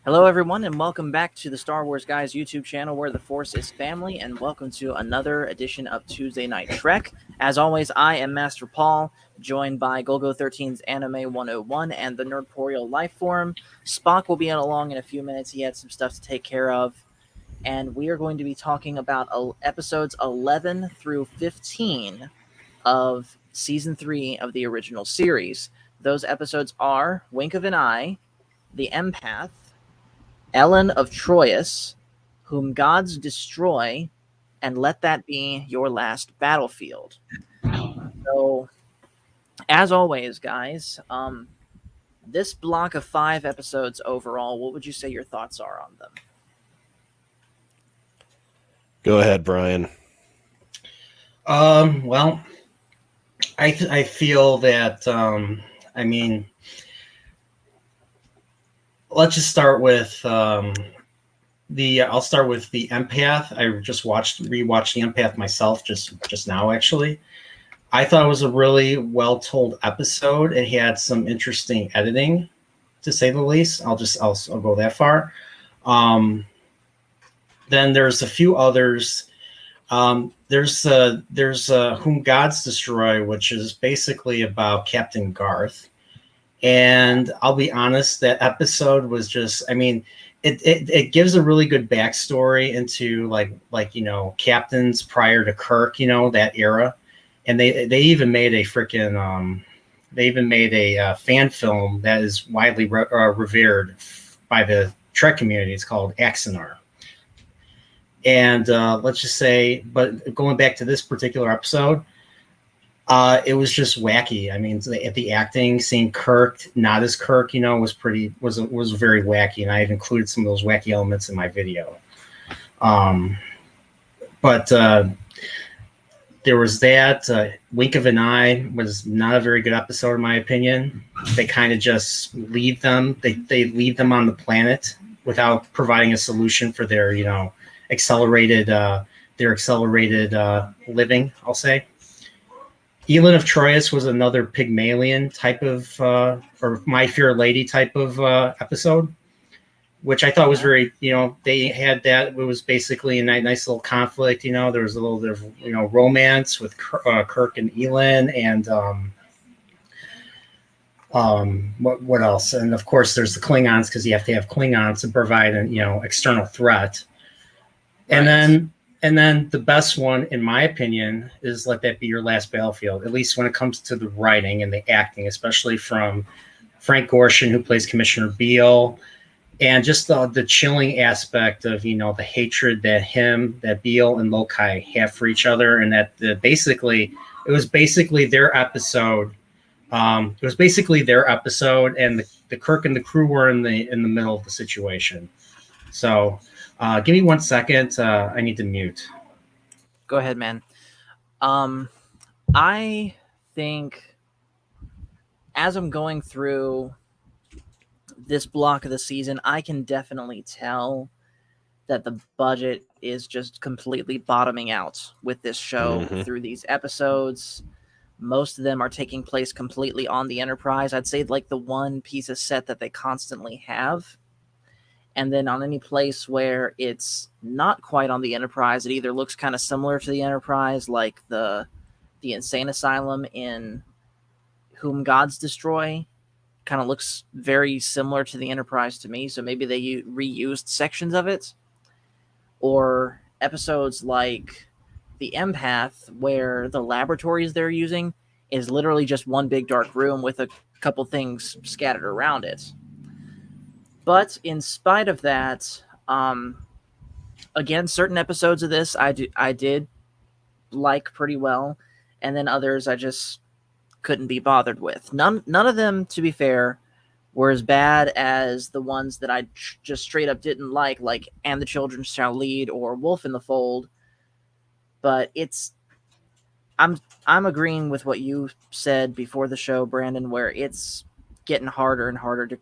Hello, everyone, and welcome back to the Star Wars Guys YouTube channel where the Force is family, and welcome to another edition of Tuesday Night Trek. As always, I am Master Paul, joined by Golgo13's Anime 101 and the Nerdporial Lifeform. Spock will be along in a few minutes. He had some stuff to take care of, and we are going to be talking about episodes 11 through 15 of Season 3 of the original series. Those episodes are Wink of an Eye, The Empath, Ellen of Troyes, Whom Gods Destroy, and Let That Be Your Last Battlefield. So, as always, guys, this block of 5 episodes overall, what would you say your thoughts are on them? Go ahead, Brian. Well, I feel that let's just start with I'll start with the Empath. I just rewatched the Empath myself just now actually. I thought it was a really well told episode. It had some interesting editing, to say the least. I'll go that far. Then there's a few others. There's Whom Gods Destroy, which is basically about Captain Garth. And I'll be honest, that episode was just, it gives a really good backstory into like captains prior to Kirk, that era. And they even made a fan film that is widely revered by the Trek community. It's called Axanar. And let's just say, but going back to this particular episode, it was just wacky. The acting, seeing Kirk not as Kirk, was very wacky, and I've included some of those wacky elements in my video. But there was that. Wink of an Eye was not a very good episode, in my opinion. They kind of just leave them. They leave them on the planet without providing a solution for their, accelerated living, I'll say. Elin of Troyes was another Pygmalion type of or My Fair Lady type of episode, which I thought was very, they had that. It was basically a nice little conflict. There was a little bit of romance with Kirk and Elin, and what else? And of course, there's the Klingons, because you have to have Klingons to provide an external threat. Right. And then the best one, in my opinion, is Let That Be Your Last Battlefield, at least when it comes to the writing and the acting, especially from Frank Gorshin, who plays Commissioner Beale, and just the chilling aspect of, the hatred that Beale and Lokai have for each other, and that it was basically their episode. It was basically their episode, and the Kirk and the crew were in the middle of the situation. So give me 1 second. I need to mute. Go ahead, man. I think as I'm going through this block of the season, I can definitely tell that the budget is just completely bottoming out with this show through these episodes. Most of them are taking place completely on the Enterprise. I'd say like the one piece of set that they constantly have. And then on any place where it's not quite on the Enterprise, it either looks kind of similar to the Enterprise, like the Insane Asylum in Whom Gods Destroy. Kind of looks very similar to the Enterprise to me, so maybe they reused sections of it. Or episodes like The Empath, where the laboratories they're using is literally just one big dark room with a couple things scattered around it. But in spite of that, again, certain episodes of this I did like pretty well, and then others I just couldn't be bothered with. None of them, to be fair, were as bad as the ones that I just straight up didn't like And the Children Shall Lead or Wolf in the Fold. But I'm agreeing with what you said before the show, Brandon, where it's getting harder and harder to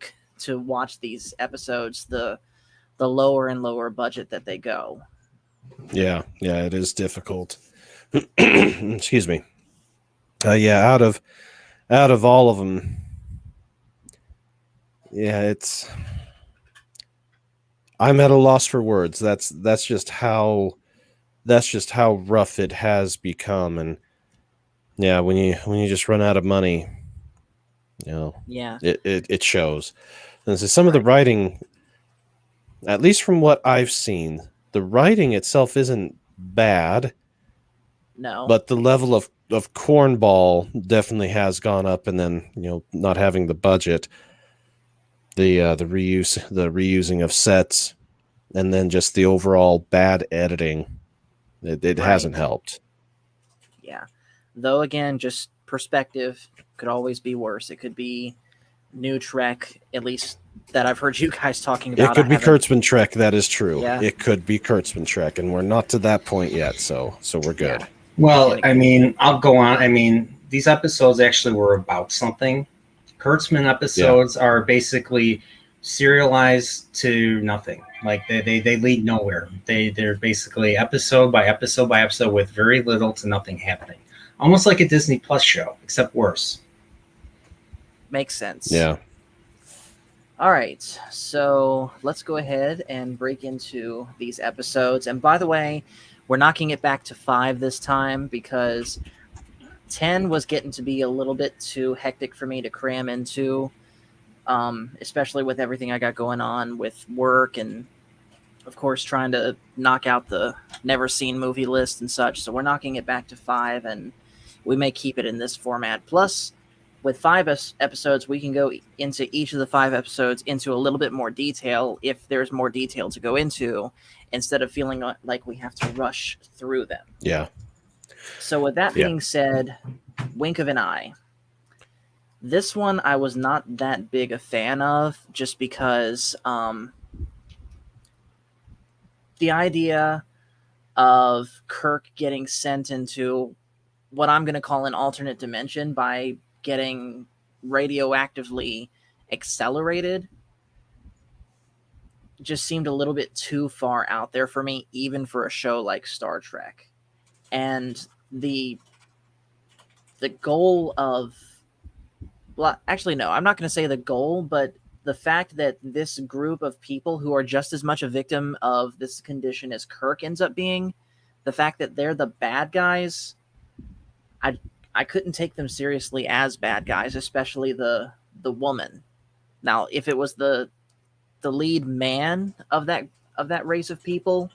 watch these episodes, the lower and lower budget that they go. Yeah, it is difficult. Excuse me. Out of all of them, it's I'm at a loss for words. That's just how rough it has become. And yeah, when you just run out of money, Yeah. it shows. And so some of the Right. writing, at least from what I've seen, the writing itself isn't bad, No. but the level of cornball definitely has gone up. And then not having the budget, the reusing of sets, and then just the overall bad editing, it hasn't Right. helped. Yeah. Though again, just perspective could always be worse. It could be new Trek, at least that I've heard you guys talking It about. could be Kurtzman Trek. That is true. Yeah. It could be Kurtzman Trek, and we're not to that point yet. So we're good. Yeah. Well, I mean, I'll go on. I mean, these episodes actually were about something. Kurtzman episodes are basically serialized to nothing. Like they lead nowhere. They're basically episode by episode by episode with very little to nothing happening. Almost like a Disney Plus show, except worse. Makes sense. Yeah. All right, so let's go ahead and break into these episodes. And by the way, we're knocking it back to 5 this time because 10 was getting to be a little bit too hectic for me to cram into, especially with everything I got going on with work and, of course, trying to knock out the never seen movie list and such. So we're knocking it back to 5, and we may keep it in this format. Plus, with 5 episodes, we can go into each of the 5 episodes into a little bit more detail if there's more detail to go into, instead of feeling like we have to rush through them. Yeah. So with that being said, wink of an eye. This one I was not that big a fan of, just because the idea of Kirk getting sent into what I'm going to call an alternate dimension by getting radioactively accelerated just seemed a little bit too far out there for me, even for a show like Star Trek. And the goal of, well, actually, no, I'm not going to say the goal, but the fact that this group of people who are just as much a victim of this condition as Kirk ends up being, the fact that they're the bad guys, I couldn't take them seriously as bad guys, especially the woman. Now, if it was the lead man of that race of people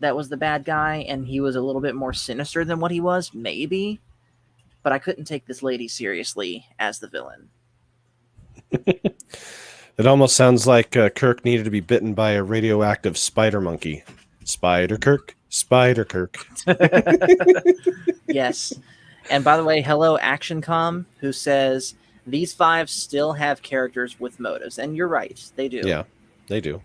that was the bad guy, and he was a little bit more sinister than what he was, maybe. But I couldn't take this lady seriously as the villain. It almost sounds like Kirk needed to be bitten by a radioactive spider monkey. Spider Kirk. Yes. And by the way, hello ActionCom, who says these 5 still have characters with motives. And you're right, they do. Yeah, they do.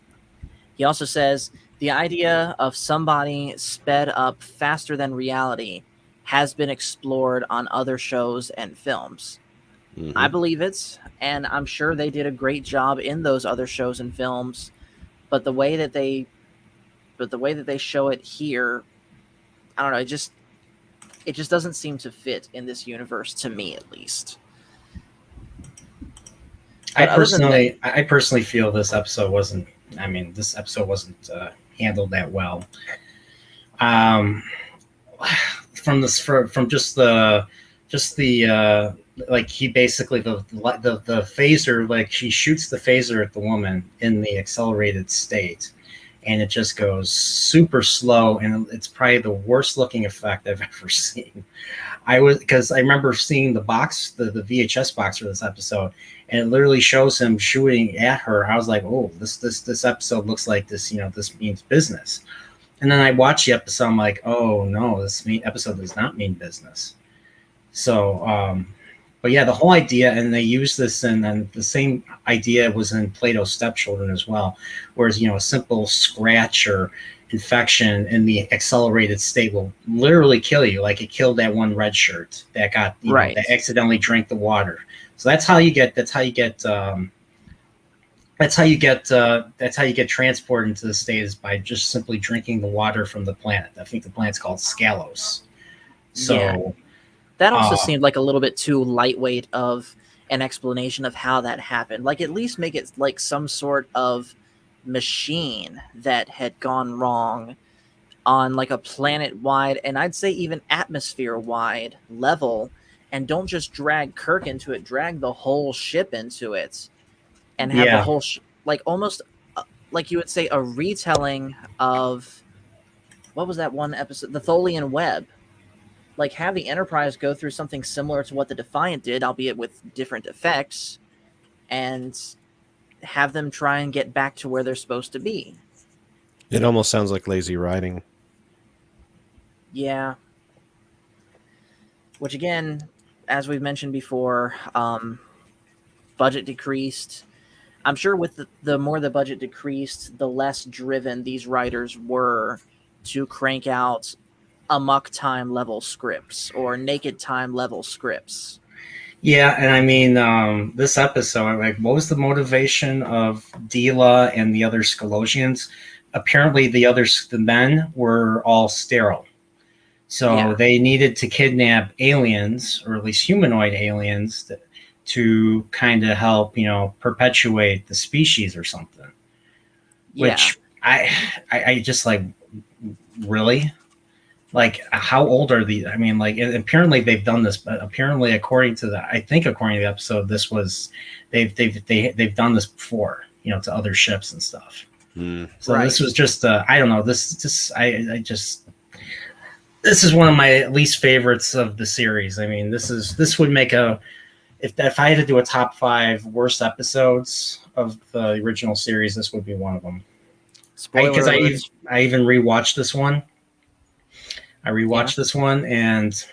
He also says the idea of somebody sped up faster than reality has been explored on other shows and films. Mm-hmm. I believe it, and I'm sure they did a great job in those other shows and films, but the way that they show it here, I don't know, it just doesn't seem to fit in this universe, to me at least. I personally feel this episode wasn't handled that well. From just the like, he basically the phaser, like, she shoots the phaser at the woman in the accelerated state, and it just goes super slow, and it's probably the worst looking effect I've ever seen. Because I remember seeing the box, the VHS box for this episode, and it literally shows him shooting at her. I was like, oh, this episode looks like this, this means business. And then I watched the episode, I'm like, oh no, this episode does not mean business. So, but yeah, the whole idea, and they use this, and then the same idea was in Plato's Stepchildren as well, whereas, a simple scratch or infection in the accelerated state will literally kill you, like it killed that one red shirt that got, right, that accidentally drank the water. So that's how you get transported into the state, is by just simply drinking the water from the planet. I think the planet's called Scalos. So yeah. That also seemed like a little bit too lightweight of an explanation of how that happened. Like, at least make it like some sort of machine that had gone wrong on like a planet-wide, and I'd say even atmosphere-wide level, and don't just drag Kirk into it, drag the whole ship into it, and have the Yeah. whole like almost like you would say a retelling of what was that one episode, the Tholian Web. Like have the Enterprise go through something similar to what the Defiant did, albeit with different effects, and have them try and get back to where they're supposed to be. It almost sounds like lazy writing. Yeah. Which again, as we've mentioned before, budget decreased. I'm sure with the more the budget decreased, the less driven these writers were to crank out amok time level scripts or naked time level scripts. Yeah, and I mean, this episode, like, what was the motivation of Deela and the other Skolosians? Apparently, the men were all sterile. So they needed to kidnap aliens, or at least humanoid aliens, to kind of help, perpetuate the species or something. Yeah. Which I just like, really? Like, how old are these? I mean, like, apparently they've done this, but apparently, according to the episode, this was they've done this before, to other ships and stuff. So right. This was just I don't know. This is one of my least favorites of the series. I mean, this would make if I had to do a top 5 worst episodes of the original series, this would be one of them. Because I even rewatched this one. This one and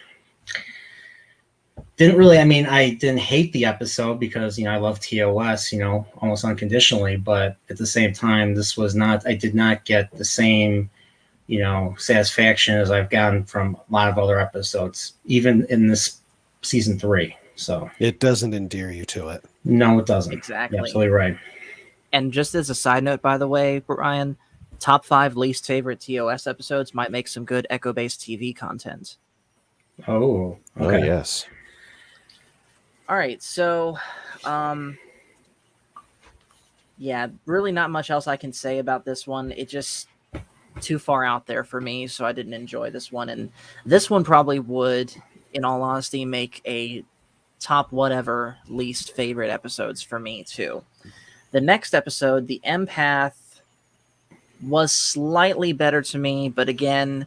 didn't really. I mean, I didn't hate the episode because I love TOS, almost unconditionally. But at the same time, this was not. I did not get the same satisfaction as I've gotten from a lot of other episodes, even in this season 3. So it doesn't endear you to it. No, it doesn't. Exactly. You're absolutely right. And just as a side note, by the way, Brian, top 5 least favorite TOS episodes might make some good Echo-based TV content. Oh, okay. Oh, yes. All right, so, yeah, really not much else I can say about this one. It just too far out there for me, so I didn't enjoy this one. And this one probably would, in all honesty, make a top whatever least favorite episodes for me too. The next episode, The Empath, was slightly better to me, but again,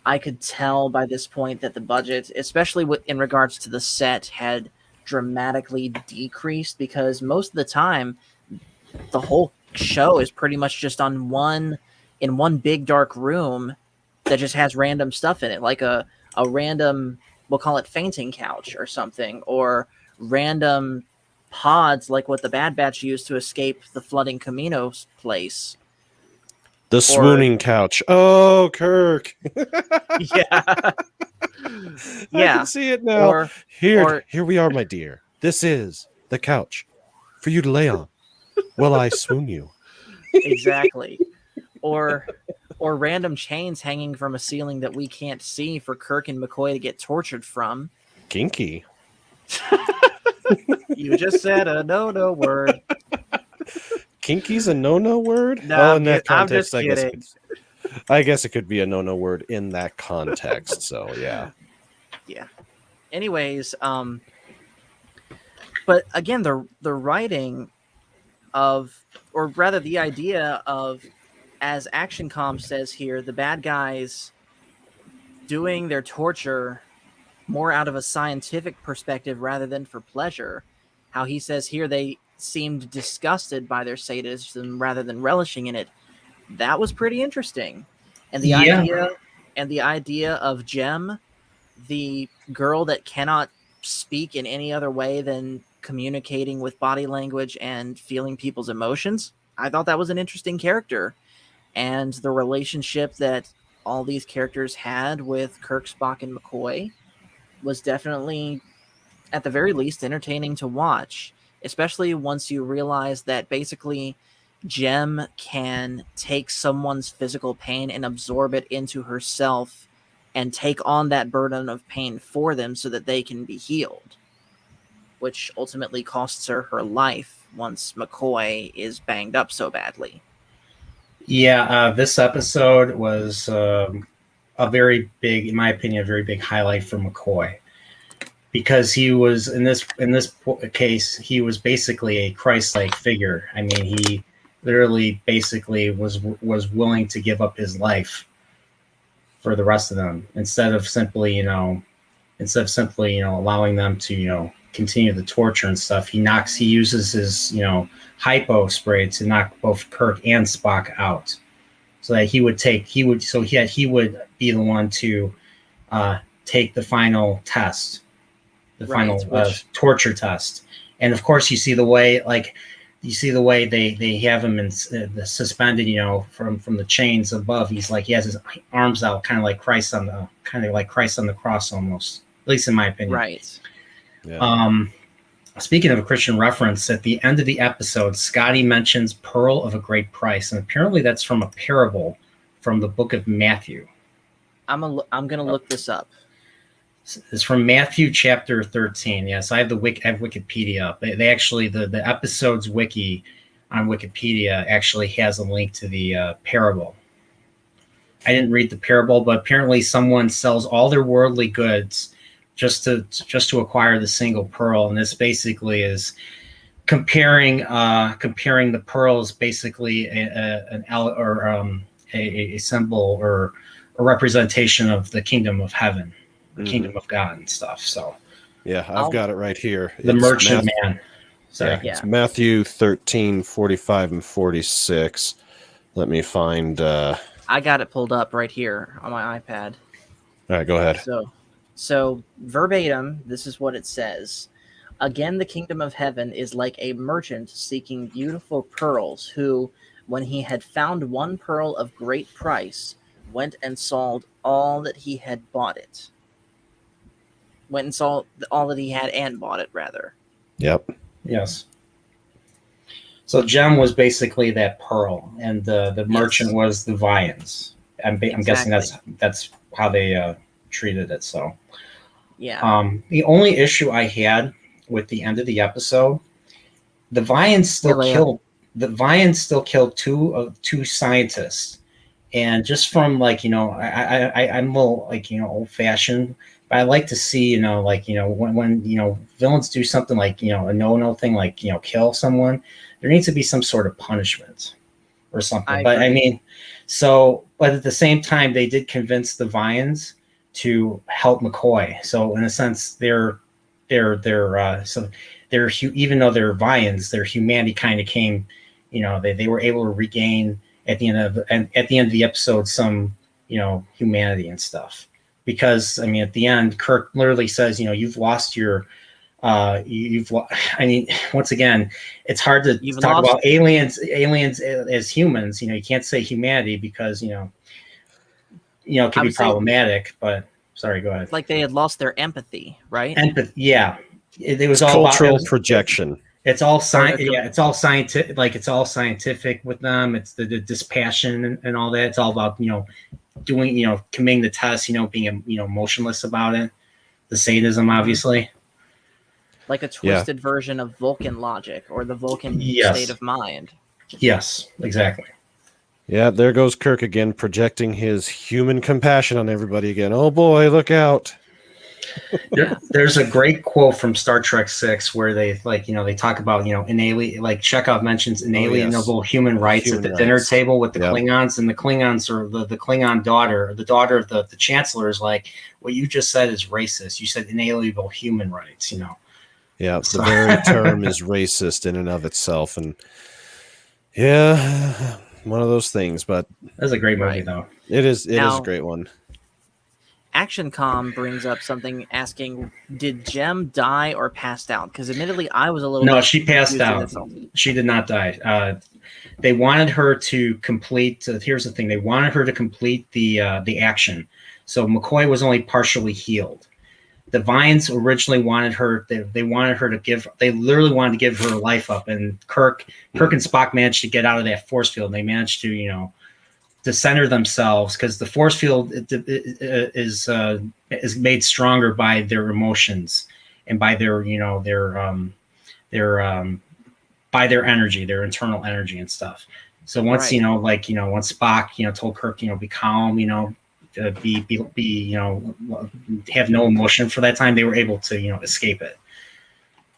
I could tell by this point that the budget, especially in regards to the set, had dramatically decreased because most of the time the whole show is pretty much just in one big dark room that just has random stuff in it, like a random, we'll call it fainting couch or something, or random pods like what the Bad Batch used to escape the flooding Camino's place. The swooning couch. Oh, Kirk. Yeah. I can see it now. Here we are, my dear. This is the couch for you to lay on while I swoon you. Exactly. Or random chains hanging from a ceiling that we can't see for Kirk and McCoy to get tortured from. Kinky. You just said a no word. Kinky's a no word? No, in that context, I'm just kidding. I guess it could be a no word in that context. So yeah. Yeah. Anyways, but again, the writing of, or rather the idea of, as Action Com says here, the bad guys doing their torture more out of a scientific perspective rather than for pleasure. How he says here they seemed disgusted by their sadism rather than relishing in it. That was pretty interesting. And the idea of Jem, the girl that cannot speak in any other way than communicating with body language and feeling people's emotions, I thought that was an interesting character. And the relationship that all these characters had with Kirk, Spock, and McCoy was definitely, at the very least, entertaining to watch, especially once you realize that basically Jem can take someone's physical pain and absorb it into herself and take on that burden of pain for them so that they can be healed, which ultimately costs her life once McCoy is banged up so badly. Yeah, this episode was a very big, in my opinion, a very big highlight for McCoy because he was in this case he was basically a Christ-like figure. I mean, he literally basically was willing to give up his life for the rest of them instead of simply allowing them to continue the torture and stuff. He uses his hypo spray to knock both Kirk and Spock out, so that he would be the one to take the final test, the Right, final which torture test. And of course, you see the way they have him suspended, from the chains above. He's like, he has his arms out, kind of like Christ on the cross, almost. At least in my opinion. right. Yeah. Speaking of a Christian reference, at the end of the episode, Scotty mentions "pearl of a great price," and apparently that's from a parable from the book of Matthew. I'm gonna look this up. It's from Matthew chapter 13. Yes, I have Wikipedia up. They actually the episode's wiki on Wikipedia actually has a link to the parable. I didn't read the parable, but apparently someone sells all their worldly goods just to acquire the single pearl, and this basically is comparing the pearls basically a symbol or a representation of the kingdom of heaven, the kingdom of God and stuff. So yeah, I've got it right here. the merchant man. Sorry. Yeah, it's Matthew 13:45 and 46. Let me find. I got it pulled up right here on my iPad. All right, go ahead. So verbatim, this is what it says. Again, the kingdom of heaven is like a merchant seeking beautiful pearls, who, when he had found one pearl of great price, went and sold all that he had bought it. Went and sold all that he had and bought it, rather. Yep. Yes. So gem was basically that pearl, and the merchant was the viands. I'm guessing that's how they treated it. So yeah. The only issue I had with the end of the episode, the viands still killed two scientists, and just from I'm a little old fashioned. But I like to see, when villains do something like, a no thing, like, kill someone, there needs to be some sort of punishment or something. But at the same time, they did convince the Vians to help McCoy. So in a sense, even though they're Vians, their humanity kind of came, they were able to regain at the end of the episode some, humanity and stuff. Because at the end, Kirk literally says, you've lost your, once again, it's hard to talk about aliens as humans. You can't say humanity because it can be problematic. But sorry, go ahead. Like they had lost their empathy, right? Empathy, yeah. It was all cultural projection. It's all science. Yeah, it's all scientific. It's all scientific with them. It's the dispassion and all that. It's all about doing committing the test. Being motionless about it. The sadism, obviously. Like a twisted version of Vulcan logic or the Vulcan state of mind. Yes, exactly. Yeah, there goes Kirk again, projecting his human compassion on everybody again. Oh boy, look out. There's a great quote from Star Trek 6 where they they talk about Chekhov mentions inalienable human rights at the dinner table with the Klingons, and the Klingons are the Klingon daughter, the daughter of the chancellor is like, what you just said is racist. You said inalienable human rights. Yeah, the very term is racist in and of itself, and yeah, one of those things. But that's a great movie, though. It is. It is a great one. ActionCom brings up something asking, did Jem die or passed out? Because admittedly, I was a little... No, she passed out. She did not die. They wanted her to complete... here's the thing. They wanted her to complete the action. So McCoy was only partially healed. The Vines originally wanted her... They wanted her to give... They literally wanted to give her life up. And Kirk and Spock managed to get out of that force field. They managed to, to center themselves, because the force field is made stronger by their emotions and by their by their energy, their internal energy and stuff. So once Right. once Spock told Kirk be calm, be have no emotion for that time, they were able to escape it.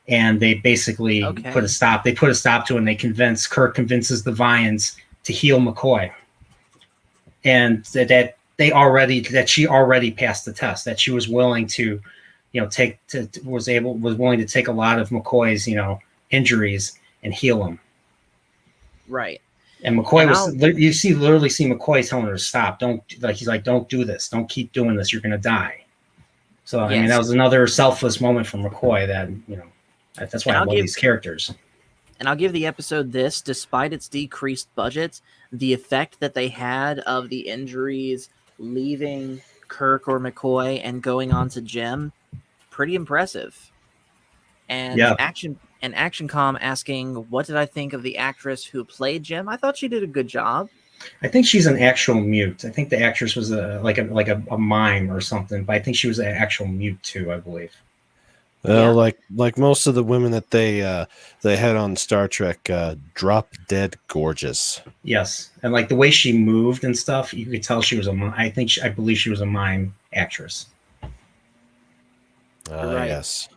And they basically put a Okay. stop. They put a stop to it, and Kirk convinces the Vians to heal McCoy, and that she already passed the test. That she was willing to, was willing to take a lot of McCoy's injuries and heal them. Right. And McCoy And literally see McCoy telling her to stop. He's like, don't do this. Don't keep doing this. You're gonna die. So I mean, that yes. was another selfless moment from McCoy. That's why And I love these characters. And I'll give the episode this: despite its decreased budget, the effect that they had of the injuries leaving Kirk or McCoy and going on to Jim, pretty impressive. And Yeah. ActionCom asking, what did I think of the actress who played Jim? I thought she did a good job. I think she's an actual mute. I think the actress was a mime or something, but I think she was an actual mute too, I believe. Like most of the women that they had on Star Trek, drop dead gorgeous. Yes, and like the way she moved and stuff, you could tell she was I believe she was a mime actress. Right. Yes.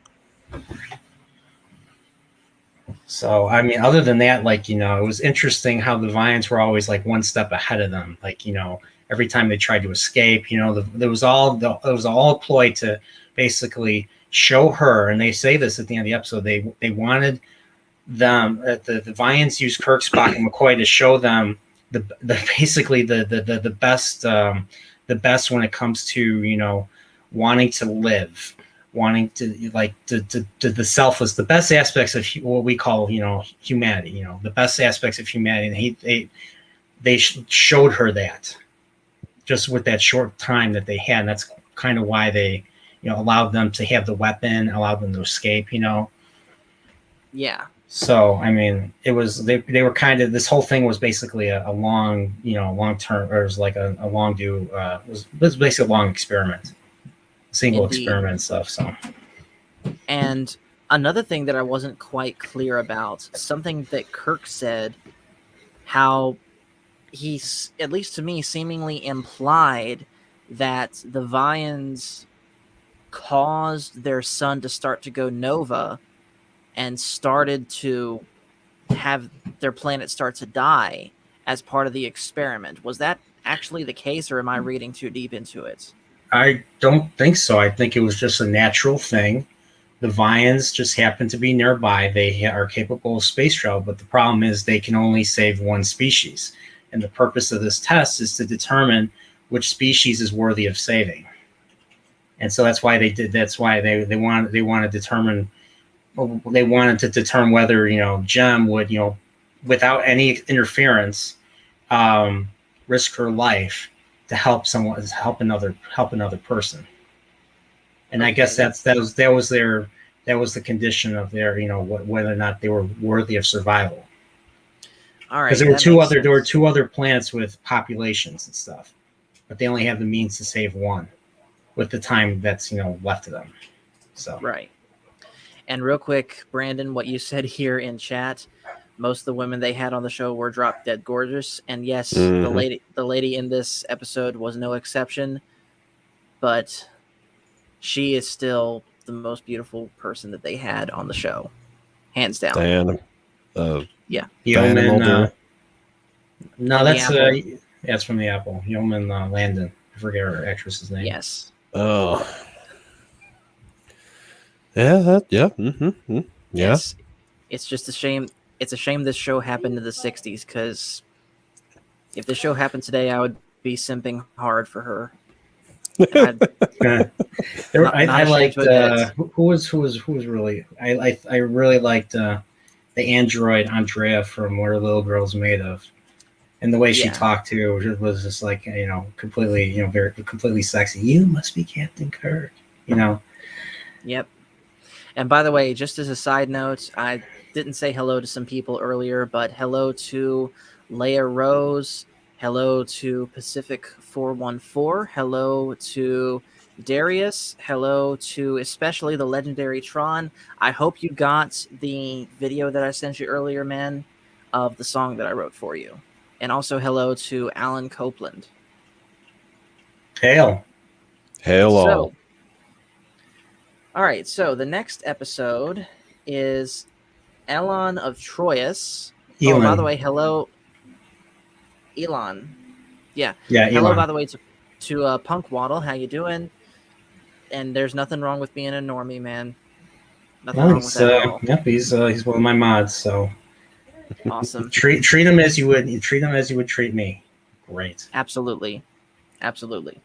So I mean, other than that, it was interesting how the Vians were always like one step ahead of them. Every time they tried to escape, it was all a ploy to basically show her. And they say this at the end of the episode. They wanted them the Vians used Kirk, Spock, and McCoy to show them the best when it comes to wanting to live, wanting to the selfless, the best aspects of what we call humanity, the best aspects of humanity. And they showed her that just with that short time that they had. And that's kind of why they allowed them to have the weapon, allowed them to escape. Yeah. So I mean, it was they were kind of, this whole thing was basically a long term, or it was like a long it was basically a long experiment, single Indeed. experiment and stuff. So. And another thing that I wasn't quite clear about, something that Kirk said, how he's, at least to me, seemingly implied that the Vians caused their sun to start to go nova and started to have their planet start to die as part of the experiment. Was that actually the case, or am I reading too deep into it? I don't think so. I think it was just a natural thing. The Vians just happen to be nearby. They are capable of space travel, but the problem is they can only save one species. And the purpose of this test is to determine which species is worthy of saving. And so that's why they did. That's why they want to determine. They wanted to determine whether Jem would without any interference risk her life to help another person. And okay. I guess that was the condition of their whether or not they were worthy of survival. All right, because there were two other planets with populations and stuff, but they only have the means to save one with the time that's left to them. So right. And real quick, Brandon, what you said here in chat, most of the women they had on the show were drop dead gorgeous, and yes, the lady in this episode was no exception, but she is still the most beautiful person that they had on the show, hands down. Diana. Yeah. Yeoman. No, that's from the Apple. Yeoman Landon. I forget her actress's name. Yes. Oh. Yeah. Yeah. Mm-hmm. Yeah. Yes. It's just a shame. It's a shame this show happened in the 60s, because if this show happened today, I would be simping hard for her. I liked who was really I really liked the android Andrea from What Are Little Girls Made Of, and the way she talked to was just like completely very completely sexy. You must be Captain Kirk, Yep. And by the way, just as a side note, I didn't say hello to some people earlier, but hello to Leia Rose, hello to Pacific 414, hello to Darius, hello to especially the legendary Tron. I hope you got the video that I sent you earlier, man, of the song that I wrote for you. And also hello to Alan Copeland. Hail. Hail all. So, all right, so the next episode is Elon of Troyes. Oh, by the Elon. way, hello, Elon. Yeah, Yeah, hello, Elon. by the way, to Punk Waddle. How you doing? And there's nothing wrong with being a normie, man. Nothing Well, wrong with that at all. yep, he's one of my mods, so Awesome. treat him as you would treat me. Great. Absolutely. Absolutely.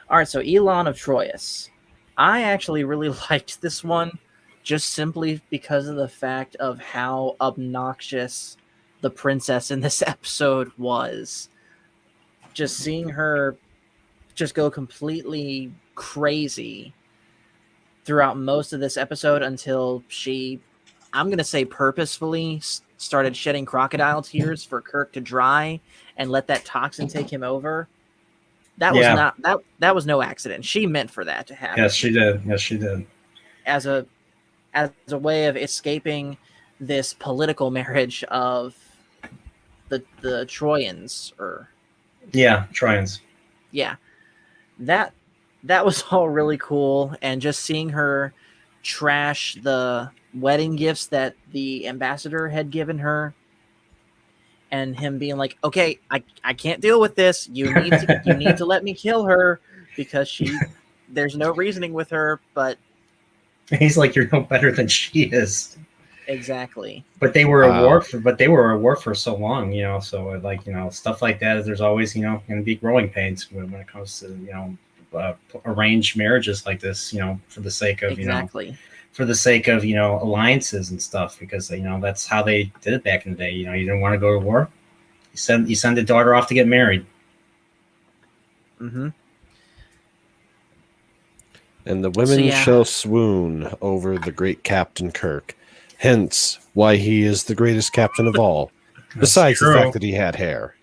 All right, so Elon of Troyes. I actually really liked this one just simply because of the fact of how obnoxious the princess in this episode was. Just seeing her just go completely crazy throughout most of this episode until she, I'm going to say purposefully, started shedding crocodile tears for Kirk to dry and let that toxin take him over. That was not that was no accident. She meant for that to happen. Yes, she did. Yes, she did. As a way of escaping this political marriage of the Trojans, or Trojans. Yeah. That was all really cool, and just seeing her trash the wedding gifts that the ambassador had given her, and him being like, "Okay, I can't deal with this. You need to let me kill her because there's no reasoning with her." But he's like, "You're no better than she is." Exactly. But they were a war for so long, So like stuff like that. There's always going to be growing pains when it comes to arranged marriages like this. For the sake of for the sake of alliances and stuff, because that's how they did it back in the day. You didn't want to go to war, you send a daughter off to get married. Mm-hmm. And the women shall swoon over the great Captain Kirk. Hence why he is the greatest captain of all. Besides the fact that he had hair.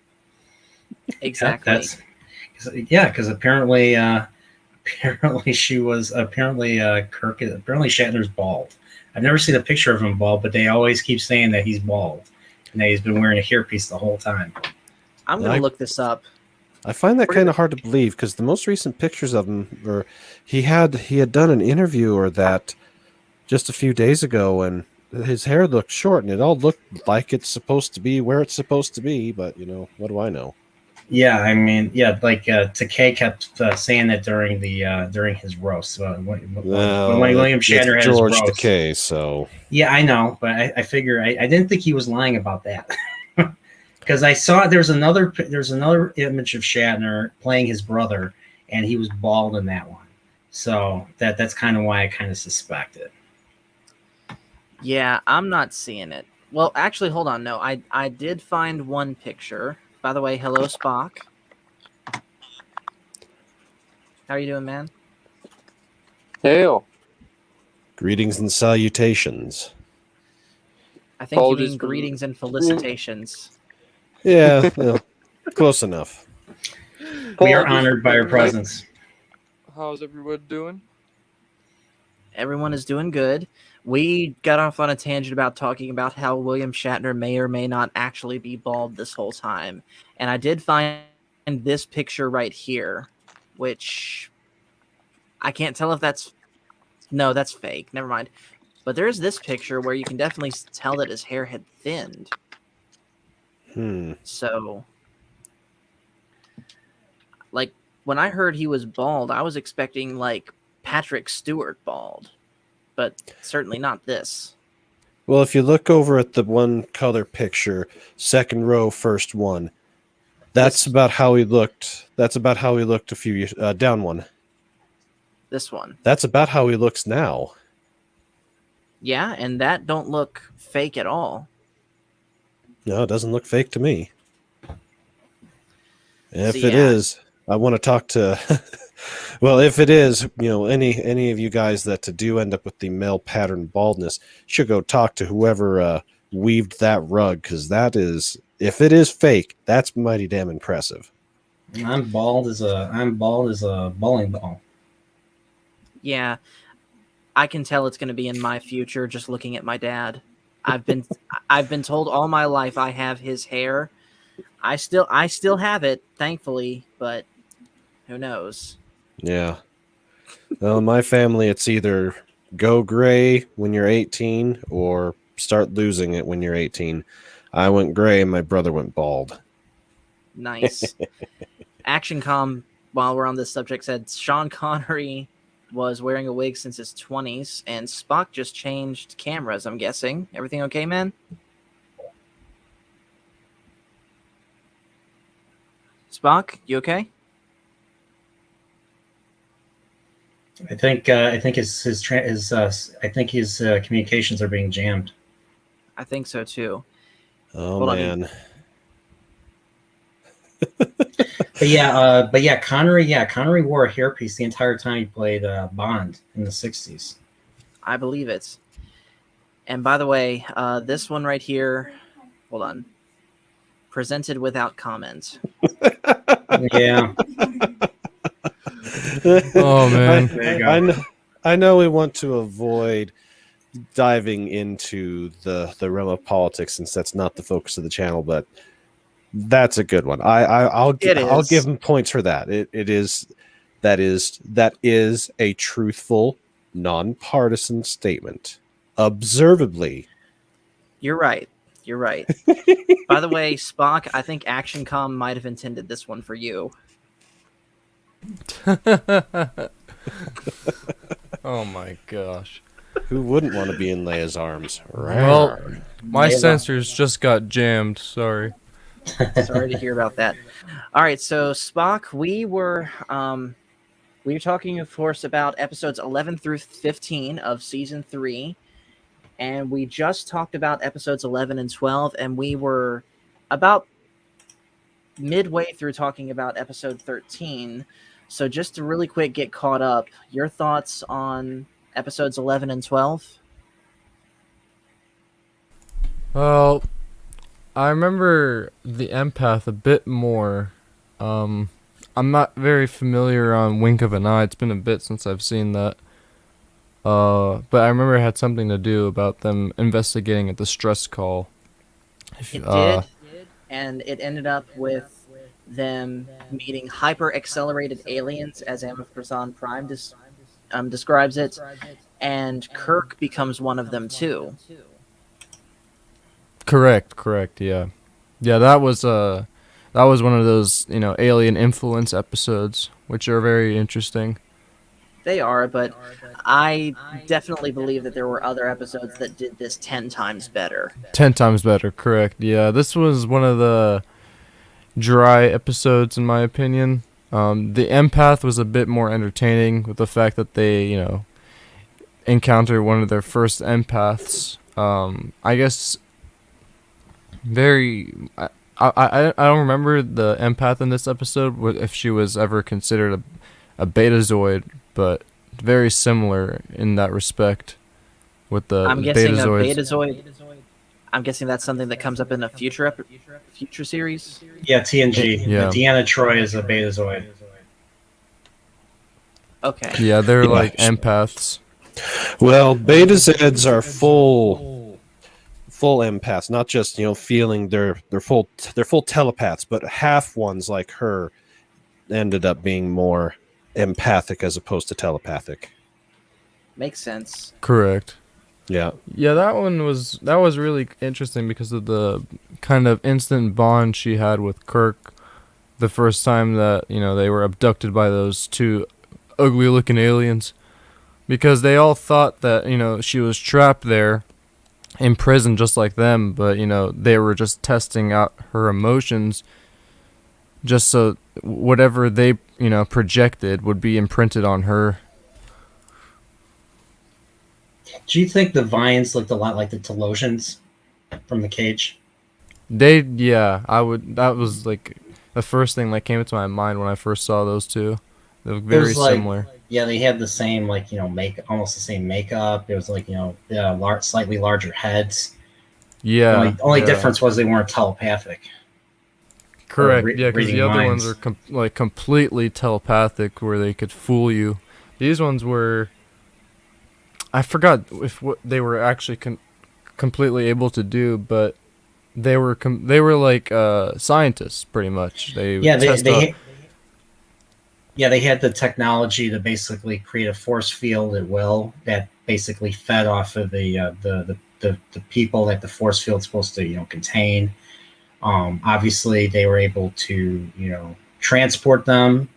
Exactly. Because apparently she was Kirk. Apparently Shatner's bald. I've never seen a picture of him bald, but they always keep saying that he's bald and that he's been wearing a hairpiece the whole time. I'm gonna look this up. I find that kind of hard to believe because the most recent pictures of him were he had done an interview or that just a few days ago, and his hair looked short and it all looked like it's supposed to be where it's supposed to be, but what do I know? Yeah, I mean, like Takei kept saying that during his roast. When William Shatner had George his roast. Takei, so yeah, I know, but I figure I didn't think he was lying about that because I saw there's another image of Shatner playing his brother, and he was bald in that one, so that's kind of why I kind of suspected. Yeah, I'm not seeing it. Well, actually, hold on. No, I did find one picture. By the way, hello, Spock. How are you doing, man? Hail. Greetings and salutations. I think you mean greetings and felicitations. Yeah, close enough. We are honored by your presence. How's everyone doing? Everyone is doing good. We got off on a tangent about talking about how William Shatner may or may not actually be bald this whole time. And I did find this picture right here, which I can't tell if that's... No, that's fake. Never mind. But there's this picture where you can definitely tell that his hair had thinned. So, like, when I heard he was bald, I was expecting, like, Patrick Stewart bald. But certainly not this. Well, if you look over at the one color picture, second row, first one, that's about how he looked. That's about how he looked a few years down one. This one. That's about how he looks now. Yeah, and that don't look fake at all. No, it doesn't look fake to me. If it is, I want to talk to... Well, if it is, any of you guys that do end up with the male pattern baldness should go talk to whoever weaved that rug, because that is, if it is fake, that's mighty damn impressive. I'm bald as a bowling ball. Yeah, I can tell it's going to be in my future just looking at my dad. I've been I've been told all my life I have his hair. I still have it, thankfully, but who knows? Yeah. Well, in my family, it's either go gray when you're 18 or start losing it when you're 18. I went gray and my brother went bald. Nice. ActionCom, while we're on this subject, said Sean Connery was wearing a wig since his 20s, and Spock just changed cameras, I'm guessing. Everything okay, man? Spock, you okay? I think his communications are being jammed. I think so, too. Oh, Hold on. man. But yeah, Connery wore a hairpiece the entire time he played Bond in the 60s. I believe it. And by the way, this one right here, hold on. Presented without comment. Yeah. Oh, man. There you go. I know we want to avoid diving into the realm of politics since that's not the focus of the channel, but that's a good one. I'll give him points for that. That is a truthful, nonpartisan statement. Observably. You're right. By the way, Spock, I think ActionCom might have intended this one for you. Oh my gosh. Who wouldn't want to be in Leia's arms? Well, my Leia. sensors just got jammed. Sorry. Sorry to hear about that. All right, so Spock, we were talking, of course, about episodes 11 through 15 of season 3, and we just talked about episodes 11 and 12, and we were about midway through talking about episode 13. So just to really quick get caught up, your thoughts on episodes 11 and 12? Well, I remember the empath a bit more. I'm not very familiar on Wink of an Eye. It's been a bit since I've seen that. But I remember it had something to do about them investigating a distress call. It did, and it ended up with them meeting hyper-accelerated aliens, as Amazon Prime describes it, and Kirk becomes one of them too. Correct, yeah. Yeah, that was one of those, alien influence episodes, which are very interesting. They are, but I definitely believe that there were other episodes that did this 10 times better. 10 times better, correct. Yeah, this was one of the dry episodes in my opinion. The empath was a bit more entertaining with the fact that they, encounter one of their first empaths. I guess I don't remember the empath in this episode if she was ever considered a betazoid, but very similar in that respect with the I'm guessing betazoids. a betazoid. I'm guessing that's something that comes up in a future series. Yeah, TNG. Yeah. Deanna Troi is a betazoid. Okay. Yeah, they're like empaths. Well, beta Zeds are full empaths, not just feeling they're full telepaths, but half ones like her ended up being more empathic as opposed to telepathic. Makes sense. Correct. Yeah. Yeah, that was really interesting because of the kind of instant bond she had with Kirk the first time that, they were abducted by those two ugly looking aliens. Because they all thought that, she was trapped there in prison just like them, but, they were just testing out her emotions just so whatever they, projected would be imprinted on her. Do you think the vines looked a lot like the Telosians from the Cage? That was like the first thing that came into my mind when I first saw those two. They look very similar. Yeah, they had the same almost the same makeup. It was slightly larger heads. Yeah. Only difference was they weren't telepathic. Correct. Yeah, because reading the other minds. ones are completely telepathic, where they could fool you. These ones were. I forgot if what they were actually completely able to do, but they were like scientists pretty much. They Yeah, would test out. they had the technology to basically create a force field at will that basically fed off of the people that the force field's supposed to contain. Obviously, they were able to transport them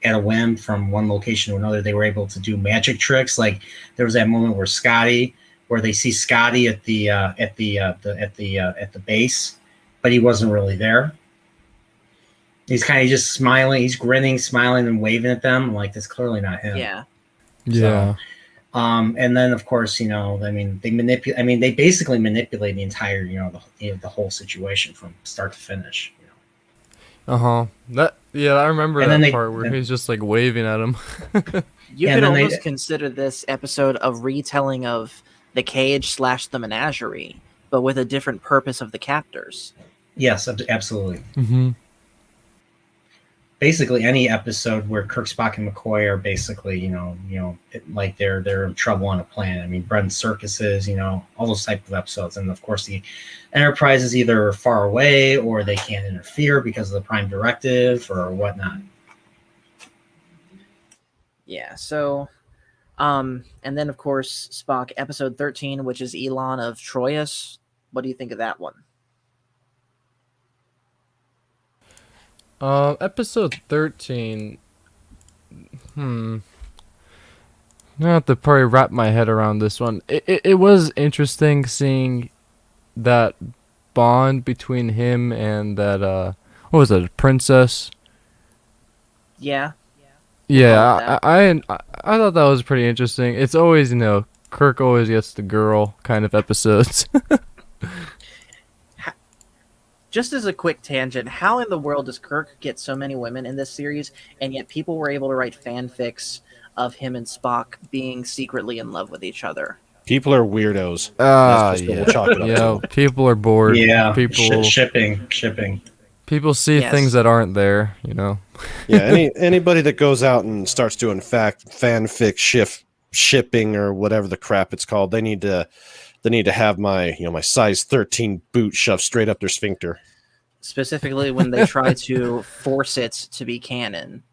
at a whim from one location to another. They were able to do magic tricks. Like there was that moment where they see Scotty at the base, but he wasn't really there. He's kind of just smiling. He's grinning, smiling, and waving at them. I'm like, that's clearly not him. Yeah. Yeah. And then of course, I mean, they basically manipulate the entire, the whole situation from start to finish. I remember And that then part where he's just like waving at him. You Yeah, could and then almost consider this episode a retelling of the cage / the menagerie, but with a different purpose of the captors. Yes, absolutely. Mm-hmm. Basically, any episode where Kirk, Spock, and McCoy are basically, like they're in trouble on a planet. I mean, bread and circuses, all those type of episodes, and of course the Enterprise is either far away or they can't interfere because of the Prime Directive or whatnot. Yeah, so and then of course Spock episode 13, which is Elon of Troyes. What do you think of that one? Episode 13. I have to probably wrap my head around this one. It was interesting seeing that bond between him and that what was it, princess? Yeah. Yeah, I thought that was pretty interesting. It's always, Kirk always gets the girl kind of episodes. Just as a quick tangent, how in the world does Kirk get so many women in this series, and yet people were able to write fanfics of him and Spock being secretly in love with each other? People are weirdos. That's just what we'll chalk it up to. People are bored. Yeah, People shipping. People see Yes. things that aren't there, Yeah, anybody that goes out and starts doing fanfic shipping or whatever the crap it's called, they need to have my my size 13 boot shoved straight up their sphincter. Specifically when they try to force it to be canon.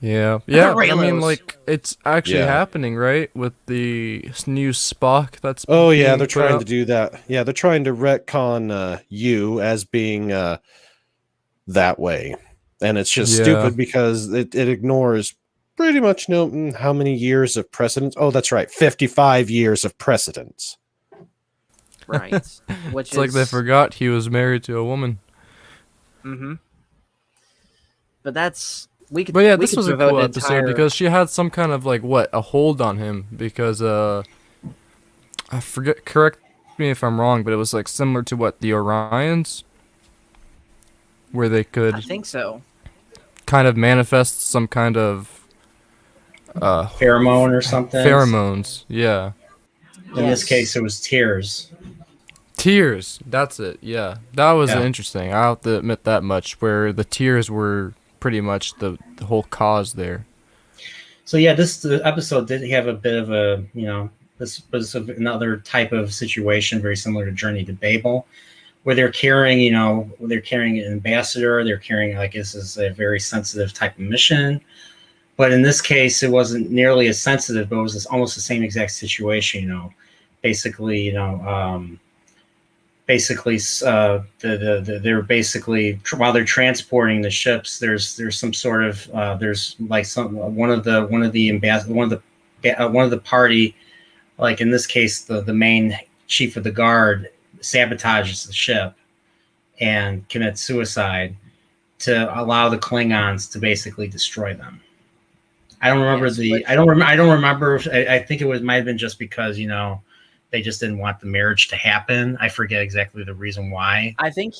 Yeah. I mean, Raylos. like, it's actually Yeah. happening, right? With the new Spock that's Oh yeah, being they're put trying out. to do that. Yeah, they're trying to retcon you as being that way, and it's just Yeah. stupid because it ignores pretty much how many years of precedence. Oh, that's right, 55 years of precedence. Right. Which It's like they forgot he was married to a woman. Mm-hmm. But that's we could. But yeah, we this could was a devote cool an episode entire- because she had some kind of like a hold on him because I forget, correct me if I'm wrong, but it was like similar to what the Orions, where they I could think so. kind of manifest some kind of Pheromone or something. pheromones. Yeah. In this Yes. case, it was tears. Tears, that's it. Yeah, that was Yeah. interesting. I'll have to admit that much. Where the tears were pretty much the whole cause there. So yeah, the episode did have a bit of a, this was another type of situation very similar to Journey to Babel, where they're carrying, they're carrying an ambassador, they're carrying like this is a very sensitive type of mission. But in this case, it wasn't nearly as sensitive, but it was almost the same exact situation. Basically, they're basically while they're transporting the ships, there's some sort of there's like one of the party, like in this case the main chief of the guard sabotages the ship and commits suicide to allow the Klingons to basically destroy them. I don't remember Yes, I don't remember. I think it might have been just because they just didn't want the marriage to happen. I forget exactly the reason why. I think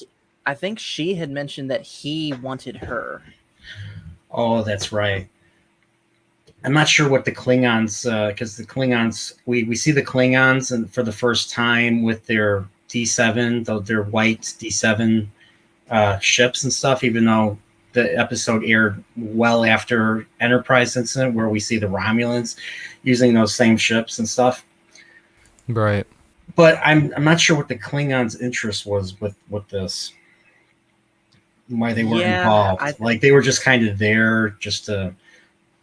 she had mentioned that he wanted her. Oh, that's right. I'm not sure what the Klingons, because the Klingons, we see the Klingons and for the first time with their D7, their white D7 ships and stuff. Even though the episode aired well after Enterprise incident, where we see the Romulans using those same ships and stuff. Right. But I'm not sure what the Klingons' interest was with this. Why they were Yeah, involved? Like they were just kind of there just to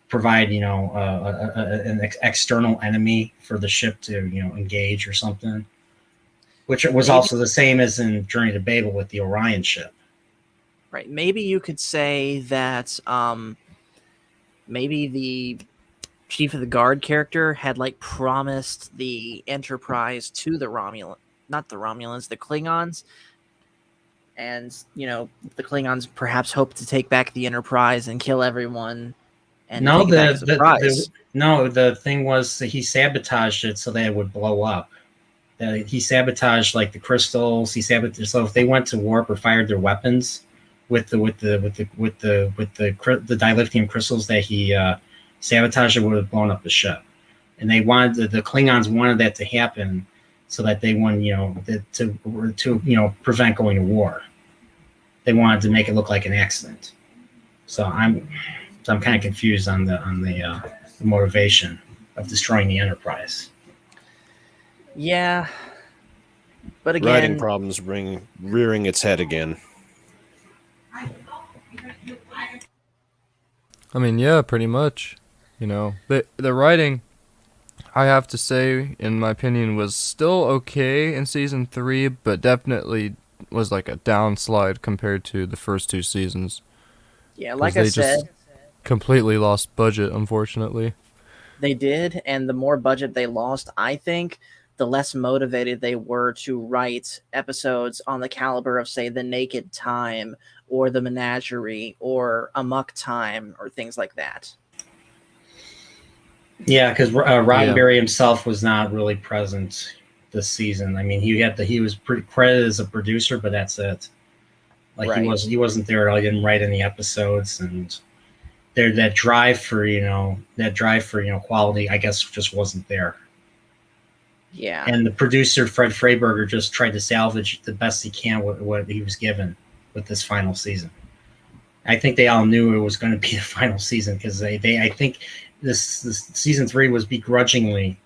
provide, an external enemy for the ship to, engage or something. Which was Maybe- also the same as in Journey to Babel with the Orion ship. Right. Maybe you could say that maybe the Chief of the Guard character had like promised the Enterprise to the not the Romulans, the Klingons. And, the Klingons perhaps hope to take back the Enterprise and kill everyone and No, take it back as a prize. the thing was that he sabotaged it so that it would blow up. He sabotaged like the crystals. He sabotaged. So if they went to warp or fired their weapons with the dilithium crystals that he sabotaged, it would have blown up the ship. And they wanted the Klingons wanted that to happen so that they won, to prevent going to war. They wanted to make it look like an accident. So I'm kind of confused on the motivation of destroying the Enterprise. Yeah. But again, Writing problems rearing its head again. I mean, yeah, pretty much. The writing, I have to say, in my opinion, was still okay in season 3, but definitely was like a downslide compared to the first 2 seasons. yeah, like 'Cause I they said, just completely lost budget, unfortunately. they did, and the more budget they lost, I think, the less motivated they were to write episodes on the caliber of, say, The Naked Time or The Menagerie or Amok Time or things like that. Yeah, because Roddenberry himself was not really present this season. I mean, he was pretty credited as a producer, but that's it. Like Right. he wasn't there at all. He didn't write any episodes, and that drive for quality, I guess, just wasn't there. Yeah. And the producer Fred Freiberger just tried to salvage the best he can with what he was given with this final season. I think they all knew it was going to be the final season because I think this season 3 was begrudgingly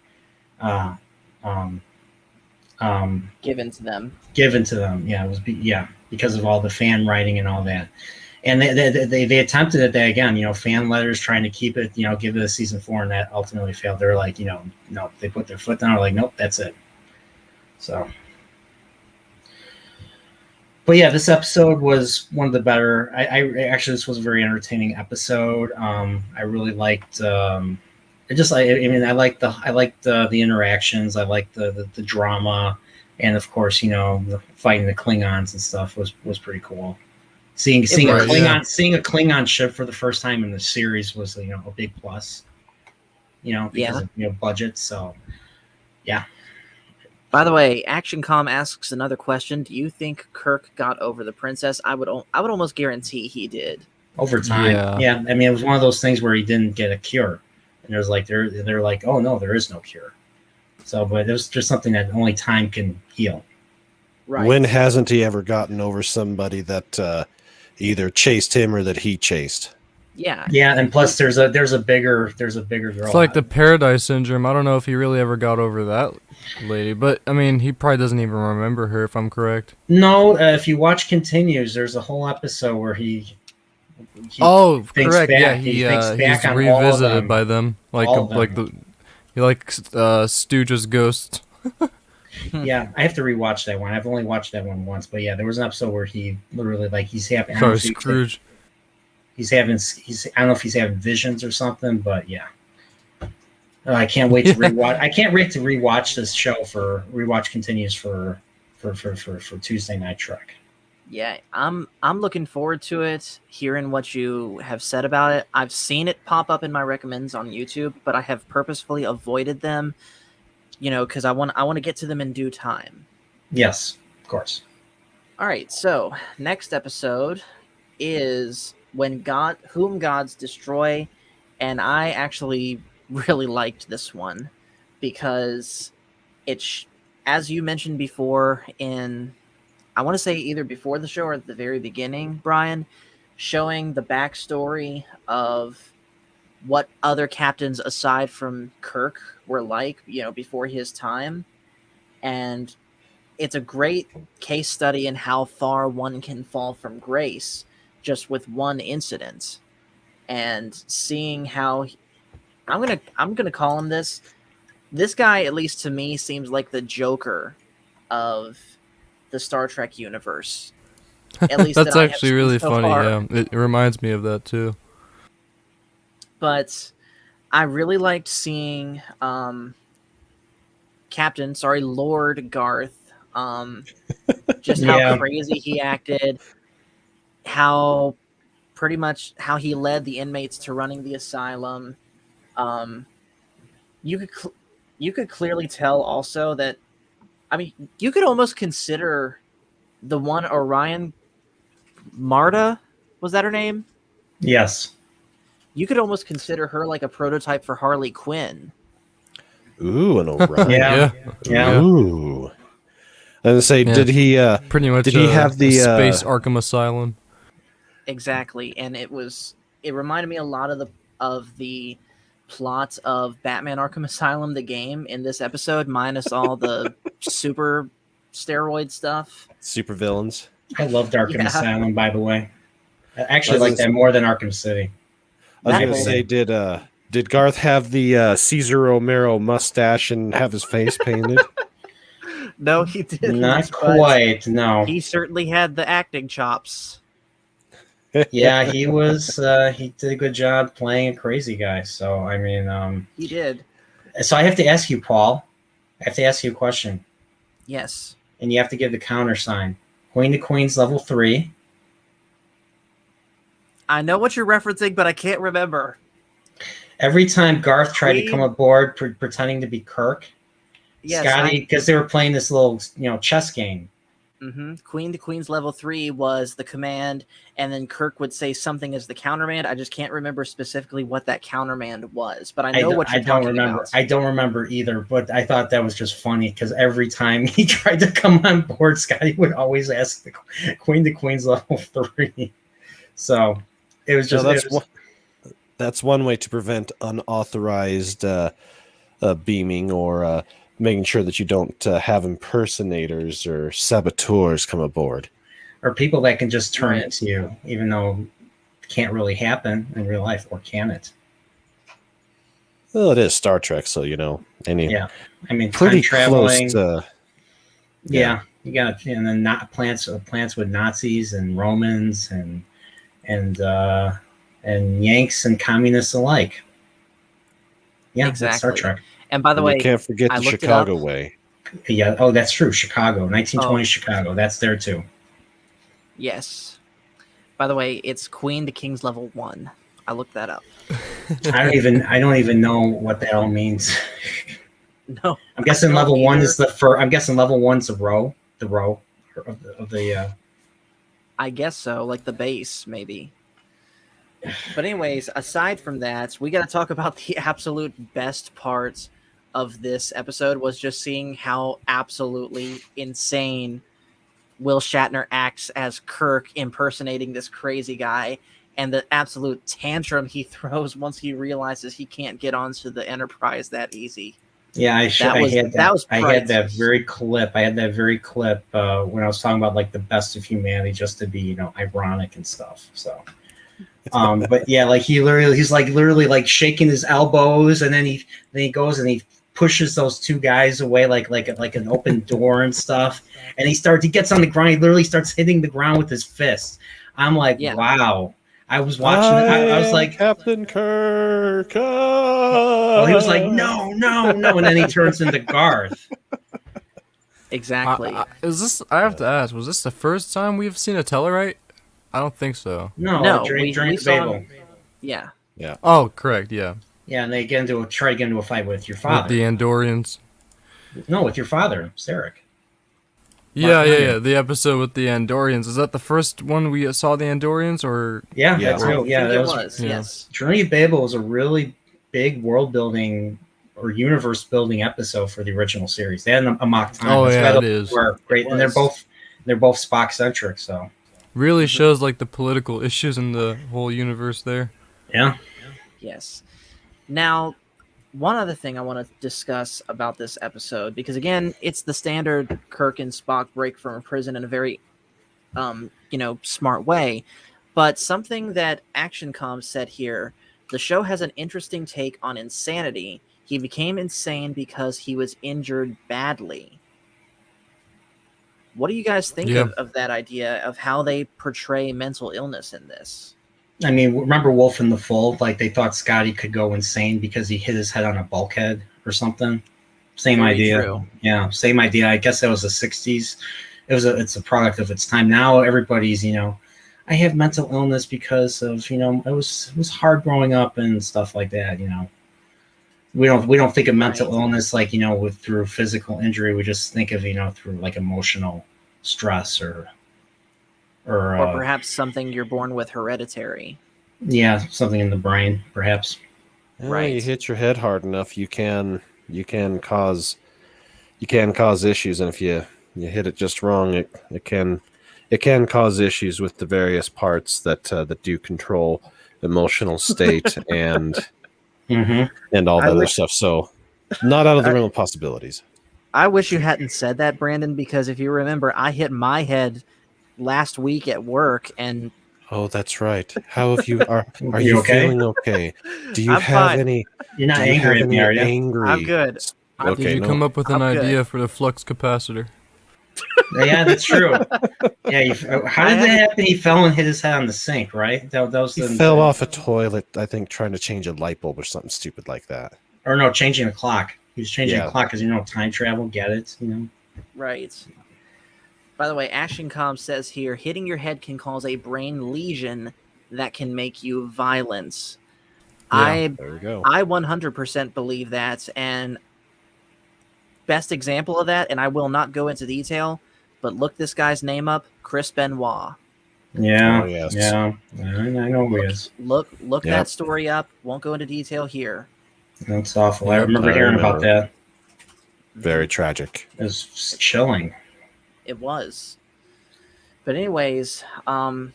Given to them. Yeah, it was because of all the fan writing and all that. And they attempted it again, fan letters trying to keep it, give it a season 4, and that ultimately failed. They're like, no, they put their foot down. They're like, nope, that's it. So, but yeah, this episode was one of the better. I actually, this was a very entertaining episode. I really liked. I liked the interactions. I liked the drama, and of course, the fighting the Klingons and stuff was pretty cool. Seeing a Klingon ship for the first time in the series was a big plus. Because of budget. So, yeah. By the way, ActionCom asks another question. Do you think Kirk got over the princess? I would almost guarantee he did. Over time. Yeah. I mean, it was one of those things where he didn't get a cure. And there's like they're like, oh no, there is no cure. So, but it was just something that only time can heal. Right. When hasn't he ever gotten over somebody that either chased him or that he chased? Yeah. Yeah, and plus there's a bigger girl. It's like the Paradise Syndrome. I don't know if he really ever got over that lady, but I mean, he probably doesn't even remember her, if I'm correct. No, if you watch Continues, there's a whole episode where he correct. back. Yeah, He thinks back he's on all of revisited them. by them, Stooge's ghost. Yeah, I have to rewatch that one. I've only watched that one once, but yeah, there was an episode where he literally he's having. Sorry, Scrooge. I don't know if he's having visions or something, but yeah. I can't wait to rewatch. I can't wait to rewatch this show rewatch Continues for Tuesday Night Trek. Yeah, I'm looking forward to it, hearing what you have said about it. I've seen it pop up in my recommends on YouTube, but I have purposefully avoided them, because I want to get to them in due time. Yes, of course. All right, so next episode is Whom Gods Destroy, and I actually really liked this one because as you mentioned before I want to say either before the show or at the very beginning, Brian, showing the backstory of what other captains aside from Kirk were like, before his time. And it's a great case study in how far one can fall from grace just with one incident. And seeing how I'm gonna call him this. This guy, at least to me, seems like the Joker of the Star Trek universe. At least That's that I have actually seen really so funny. far. Yeah, it reminds me of that too. But I really liked seeing Lord Garth. Just how Yeah. crazy he acted, how he led the inmates to running the asylum. You could clearly tell also that, I mean, you could almost consider the one Orion, Marta, was that her name? Yes. You could almost consider her like a prototype for Harley Quinn. Ooh, an Orion. Yeah. Yeah. Ooh. And say, Yeah. did he? Pretty much. Did he have the Space Arkham Asylum? Exactly, and it reminded me a lot of the plot of Batman Arkham Asylum, the game, in this episode, minus all the super steroid stuff. super villains? I loved Arkham Yeah. Asylum, by the way. I actually I was like that more than Arkham City. I was That gonna whole- say, did Garth have the Caesar Romero mustache and have his face painted? No, he didn't. Not but quite, no. He certainly had the acting chops. Yeah, he was. He did a good job playing a crazy guy. So I mean, He did. so I have to ask you, Paul. I have to ask you a question, Yes. and you have to give the countersign. Queen to Queens level 3. I know what you're referencing, but I can't remember. Every time Garth tried to Queen- come aboard pretending to be Kirk, Yes, Scotty, because they were playing this little, chess game. Queen to Queens level 3 was the command, and then Kirk would say something as the countermand. I just can't remember specifically what that countermand was, but I know what you're don't talking remember. about. I don't remember either, but I thought that was just funny because every time he tried to come on board, Scotty would always ask the Queen to Queens level 3. So it was just. That's one way to prevent unauthorized beaming or making sure that you don't have impersonators or saboteurs come aboard. Or people that can just turn Right. into you, even though it can't really happen in real life, or can it? Well, it is Star Trek, so any Yeah, I mean, pretty time traveling. close to. Yeah, you got, and then not plants with Nazis and Romans and Yanks and communists alike. Yeah, that's Star Exactly. Trek. And by the And way, you can't forget I the looked it Chicago up. way. Yeah. Oh, that's true. Chicago, 1920 Oh. Chicago. That's there too. yes. By the way, it's Queen to Kings level 1. I looked that up. I don't even know what that all means. No. I'm guessing I don't level 1 either. is the first. I'm guessing level 1's the row of the. I guess so, like the base, maybe. But anyways, aside from that, we got to talk about the absolute best parts of this episode was just seeing how absolutely insane Will Shatner acts as Kirk impersonating this crazy guy, and the absolute tantrum he throws once he realizes he can't get onto the Enterprise that easy. Yeah, I had that very clip. I had that very clip when I was talking about like the best of humanity, just to be ironic and stuff. So, but yeah, like he's literally like shaking his elbows, and then he goes and he pushes those two guys away like an open door and stuff. And he gets on the ground. He literally starts hitting the ground with his fist. I'm like, Yeah. wow. I was watching it. I was like, Captain Kirk. well, he was like, no, and then he turns into Garth. Exactly. I have to ask, was this the first time we've seen a Tellarite? I don't think so. No, during we the saw Babel. him- Yeah. Oh, correct, yeah. Yeah, and they try to get into a fight with your With father. the Andorians. No, with your father, Sarek. Yeah. Ryan. The episode with the Andorians. Is that the first one we saw the Andorians, or? Yeah, Yeah. that's I real. think Yeah, it that was. yeah. Yes. Trinity Babel was a really big world building or universe building episode for the original series. They had a mock time. Oh, That's yeah, why it those is. were great, It and they're was. both Spock centric. So really shows like the political issues in the whole universe there. Yeah. Yes. Now, one other thing I want to discuss about this episode, because again, it's the standard Kirk and Spock break from a prison in a very, smart way. But something that Action Com said here, the show has an interesting take on insanity. He became insane because he was injured badly. What do you guys think of that idea of how they portray mental illness in this? I mean, remember Wolf in the Fold? Like, they thought Scotty could go insane because he hit his head on a bulkhead or something. Same Very idea. true. Yeah, same idea. I guess that was the 60s. It's a product of its time. Now everybody's, I have mental illness because of, it was hard growing up and stuff like that, We don't think of mental illness like, through physical injury. We just think of, through like emotional stress or perhaps something you're born with hereditary. Yeah, something in the brain, perhaps. Right. You hit your head hard enough, you can cause issues, and if you hit it just wrong, it can cause issues with the various parts that do control emotional state and all that other stuff. So, not out of the realm of possibilities. I wish you hadn't said that, Brandon, because if you remember, I hit my head last week at work, and oh, that's right. How have you are You you okay? feeling okay? Do you I'm have fine. any? You're not do you angry have at me, any are you? angry? I'm good. Okay, Did you no. come up with an I'm good. idea for the flux capacitor? Yeah, that's true. Yeah, how did that happen? He fell and hit his head on the sink, right? That was He the fell off a toilet, I think, trying to change a light bulb or something stupid like that. Or no, changing a clock. He was changing Yeah. a clock because time travel. Get it? Right. By the way, ActionCom says here, hitting your head can cause a brain lesion that can make you violent. Yeah, There we go. I 100% believe that, and best example of that, and I will not go into detail, but look this guy's name up, Chris Benoit. Yeah. Oh, yes. Yeah. I know who he is. Look Yep. that story up. Won't go into detail here. That's awful. I Yep, remember I hearing about remember. that. Very tragic. It was chilling. It was. But anyways, and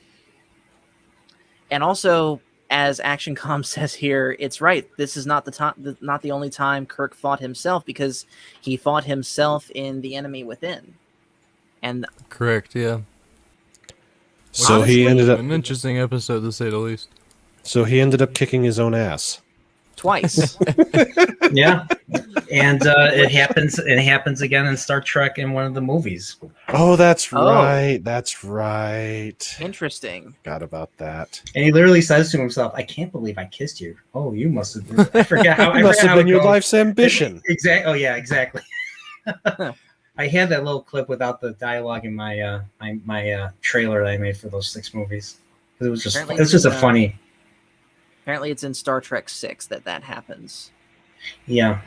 also as ActionCom says here, it's right. This is not not the only time Kirk fought himself, because he fought himself in The Enemy Within. And Correct, yeah. So he ended up. An interesting episode, to say the least. So he ended up kicking his own ass. twice. Yeah. And it happens again in Star Trek in one of the movies. Oh, that's Oh. right. That's right. Interesting. Forgot about that. And he literally says to himself, "I can't believe I kissed you." Oh, you must have been. I forget how. That must have been your life's life. ambition. Exactly. Oh, yeah, exactly. I had that little clip without the dialogue in my my trailer that I made for those 6 movies. It was just Apparently it was just a it's, funny. Apparently it's in Star Trek 6 that happens. Yeah.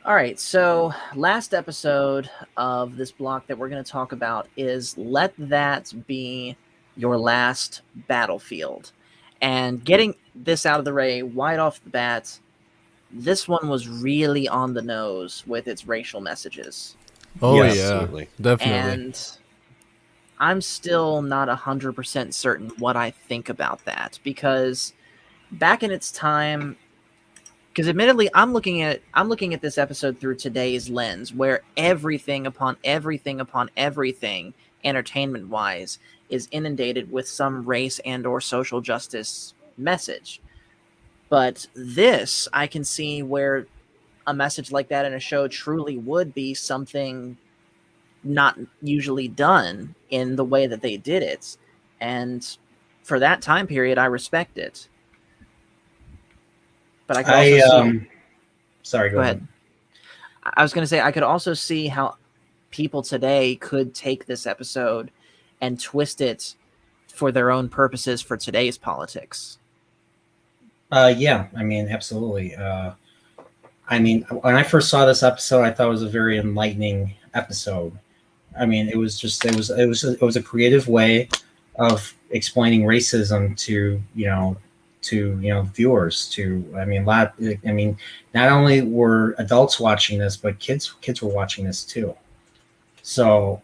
All right, so last episode of this block that we're going to talk about is Let That Be Your Last Battlefield. And getting this out of the way right off the bat, this one was really on the nose with its racial messages. Oh, Yes, yeah. absolutely. Definitely. And I'm still not 100% certain what I think about that, because back in its time, because admittedly, I'm looking at this episode through today's lens, where everything upon everything upon everything, entertainment-wise, is inundated with some race and or social justice message. But this, I can see where a message like that in a show truly would be something not usually done in the way that they did it. And for that time period, I respect it. But I could also see, sorry, go ahead. I was going to say, I could also see how people today could take this episode and twist it for their own purposes for today's politics. Yeah, I mean, absolutely. I mean, when I first saw this episode, I thought it was a very enlightening episode. I mean, it was a creative way of explaining racism to viewers. Not only were adults watching this, but kids were watching this too. So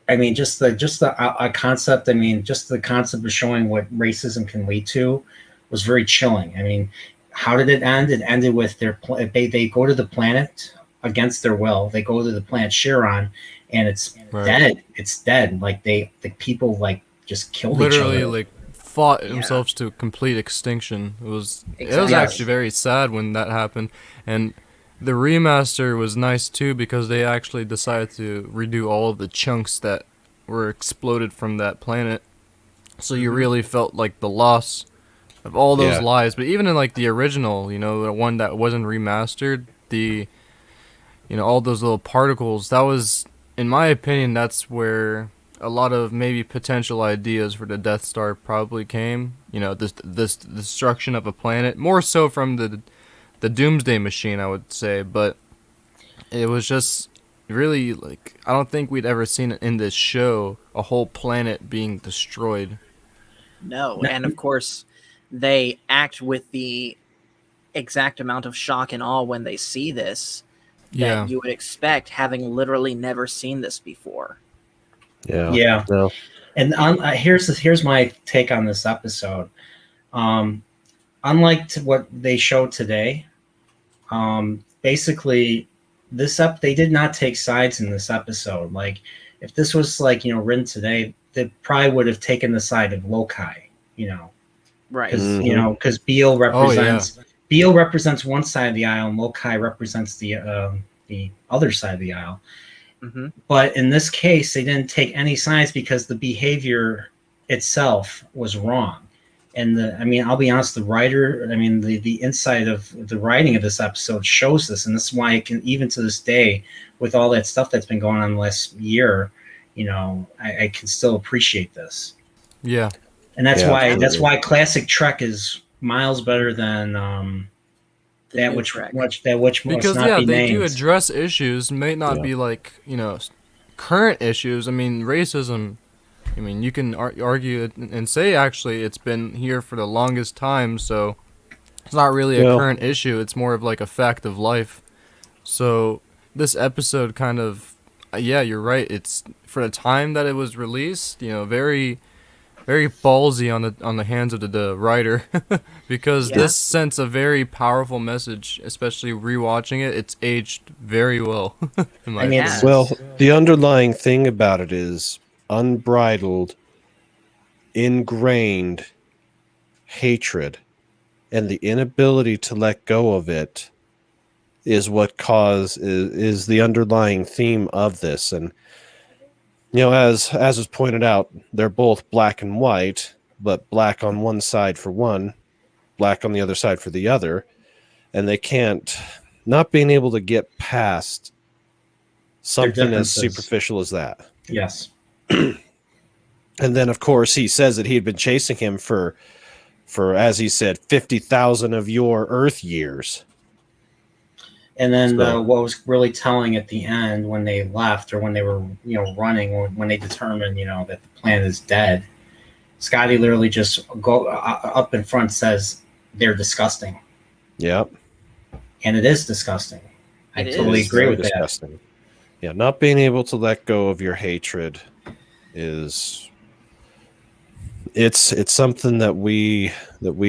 I mean, just the concept. I mean, just the concept of showing what racism can lead to was very chilling. I mean, how did it end? It ended with they go to the planet against their will. They go to the planet Chiron, and it's Right. dead. It's dead. Like the people like just killed each Literally, other. like fought Yeah. themselves to complete extinction. It was Exactly. actually very sad when that happened, and the remaster was nice too because they actually decided to redo all of the chunks that were exploded from that planet. So you really felt like the loss of all those Yeah. lives. But even in like the original, you know, the one that wasn't remastered, all those little particles, that was, in my opinion, that's where a lot of maybe potential ideas for the Death Star probably came. You know, this destruction of a planet, more so from the Doomsday Machine, I would say, but it was just really like I don't think we'd ever seen it in this show, a whole planet being destroyed. No, and of course, they act with the exact amount of shock and awe when they see this that Yeah. you would expect, having literally never seen this before. Yeah. Yeah. No. And here's my take on this episode. Unlike what they showed today, basically they did not take sides in this episode. Like if this was like written today, they probably would have taken the side of Lokai. Right. Because because Beale represents one side of the aisle, and Lokai represents the other side of the aisle. Mm-hmm. But in this case, they didn't take any sides because the behavior itself was wrong. And I'll be honest, the writer, the inside of the writing of this episode shows this. And this is why it can, even to this day, with all that stuff that's been going on the last year, I can still appreciate this. Yeah. And that's Yeah, why absolutely. classic Trek is miles better than that new which Trek. must Because not be they named. do address issues, may not Yeah. be like, current issues. I mean, racism, you can argue it and say actually it's been here for the longest time, so it's not really a Well- current issue. It's more of like a fact of life. So this episode kind of, yeah, you're right. It's for the time that it was released, very, very ballsy on the hands of the writer, because Yeah. this sends a very powerful message. Especially rewatching it, it's aged very well. in my I mean, opinion. Well, the underlying thing about it is unbridled, ingrained hatred, and the inability to let go of it is what is the underlying theme of this. And as was pointed out, they're both black and white, but black on one side for one, black on the other side for the other, and they can't, not being able to get past something as differences. superficial as that. Yes. And then, of course, he says that he had been chasing him for as he said, 50,000 of your Earth years. And then So- what was really telling at the end when they left, or when they were running, or when they determined that the planet is dead, Scotty literally just go up in front says they're disgusting, Yep. and it is disgusting. I It totally is agree very with that. disgusting. Yeah, not being able to let go of your hatred is it's something that we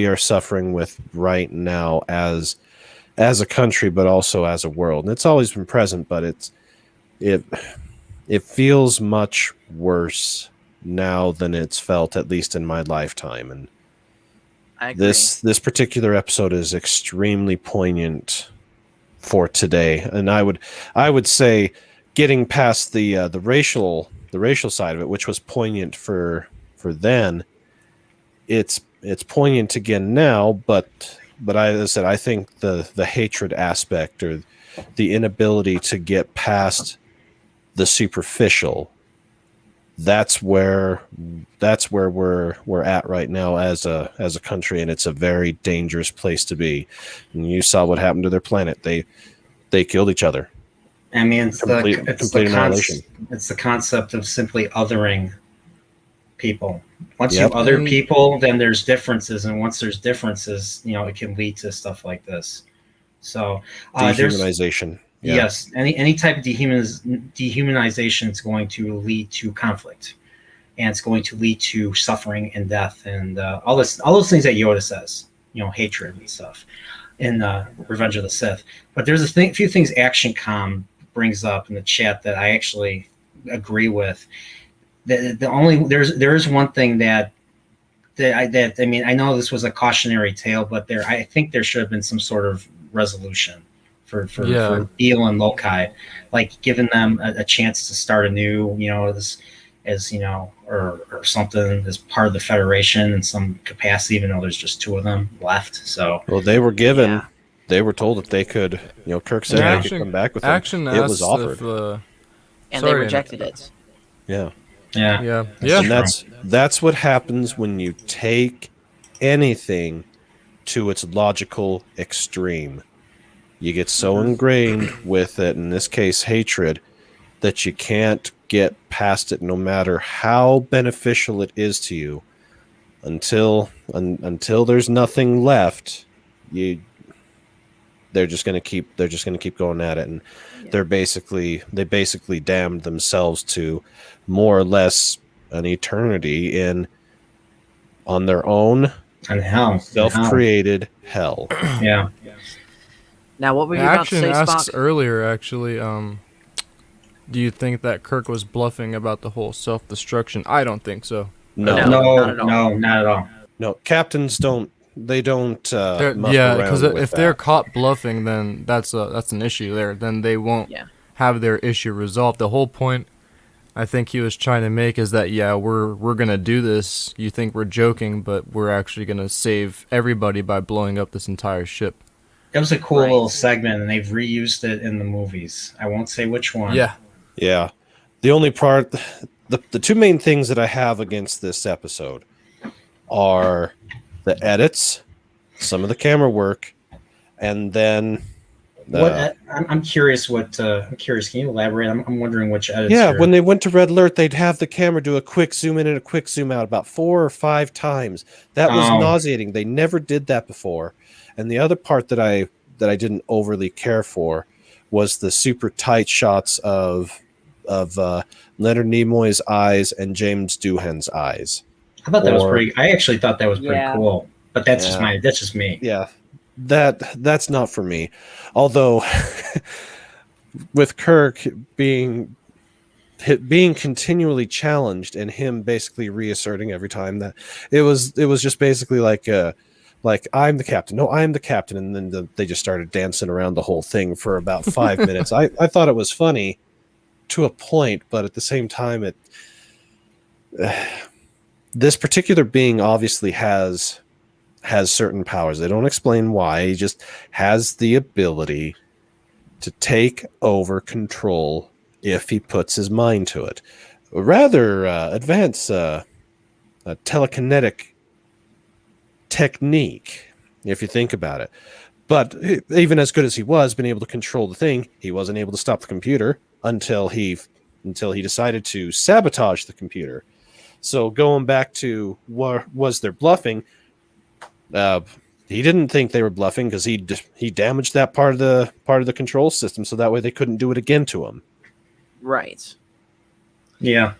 are suffering with right now as a country, but also as a world. And it's always been present, but it feels much worse now than it's felt, at least in my lifetime. And I agree. this particular episode is extremely poignant for today. And I would say, getting past the racial side of it, which was poignant for then, it's poignant again now, but as I said, I think the hatred aspect, or the inability to get past the superficial, that's where we're at right now as a country, and it's a very dangerous place to be. And you saw what happened to their planet. They killed each other. I mean, it's Complete annihilation. it's the concept of simply othering people. Once Yep. you other And- people, then there's differences, and once there's differences, it can lead to stuff like this. So there's Dehumanization. Yeah. Yes, any type of dehumanization is going to lead to conflict, and it's going to lead to suffering and death, and all those things that Yoda says, hatred and stuff, in Revenge of the Sith. But there's few things Action Com brings up in the chat that I actually agree with. There is one thing that I mean, I know this was a cautionary tale, but I think there should have been some sort of resolution for Beale and Lokai, like giving them a chance to start anew, as or something as part of the Federation in some capacity, even though there's just two of them left. So Well, they were told that they could, Kirk said they could come back with them. Action It was asked offered. And they rejected it. Yeah. Yeah. And that's what happens when you take anything to its logical extreme. You get so ingrained with it, in this case hatred, that you can't get past it no matter how beneficial it is to you. Until there's nothing left, they're just going to keep going at it, and they basically damned themselves to more or less an eternity on their own and hell, self-created hell. Yeah. Now, what were you about to Action say, asks Spock? earlier, actually, do you think that Kirk was bluffing about the whole self-destruction? I don't think so. No, Not at all. No, captains don't. They don't. Yeah, because if they're caught bluffing, then that's an issue there. Then they won't have their issue resolved. The whole point I think he was trying to make is that we're gonna do this. You think we're joking, but we're actually gonna save everybody by blowing up this entire ship. It was a cool little segment, and they've reused it in the movies. I won't say which one. Yeah. The only part, the two main things that I have against this episode are the edits, some of the camera work, and then I'm curious. I'm curious. Can you elaborate? I'm wondering which edits. Yeah, when they went to Red Alert, they'd have the camera do a quick zoom in and a quick zoom out about 4 or 5 times. That was nauseating. They never did that before. And the other part that I didn't overly care for was the super tight shots of Leonard Nimoy's eyes and James Doohan's eyes. I thought that was pretty. I actually thought that was pretty cool. But that's just me. Yeah, that's not for me. Although, with Kirk being continually challenged and him basically reasserting every time that it was just basically like I'm the captain. No, I'm the captain, and then they just started dancing around the whole thing for about 5 minutes. I thought it was funny to a point, but at the same time, this particular being obviously has certain powers. They don't explain why. He just has the ability to take over control if he puts his mind to it. A rather advanced telekinetic technique, if you think about it. But even as good as he was, being able to control the thing, he wasn't able to stop the computer until he decided to sabotage the computer. So going back to was there bluffing? He didn't think they were bluffing because he damaged that part of the control system, so that way they couldn't do it again to him. Right. Yeah.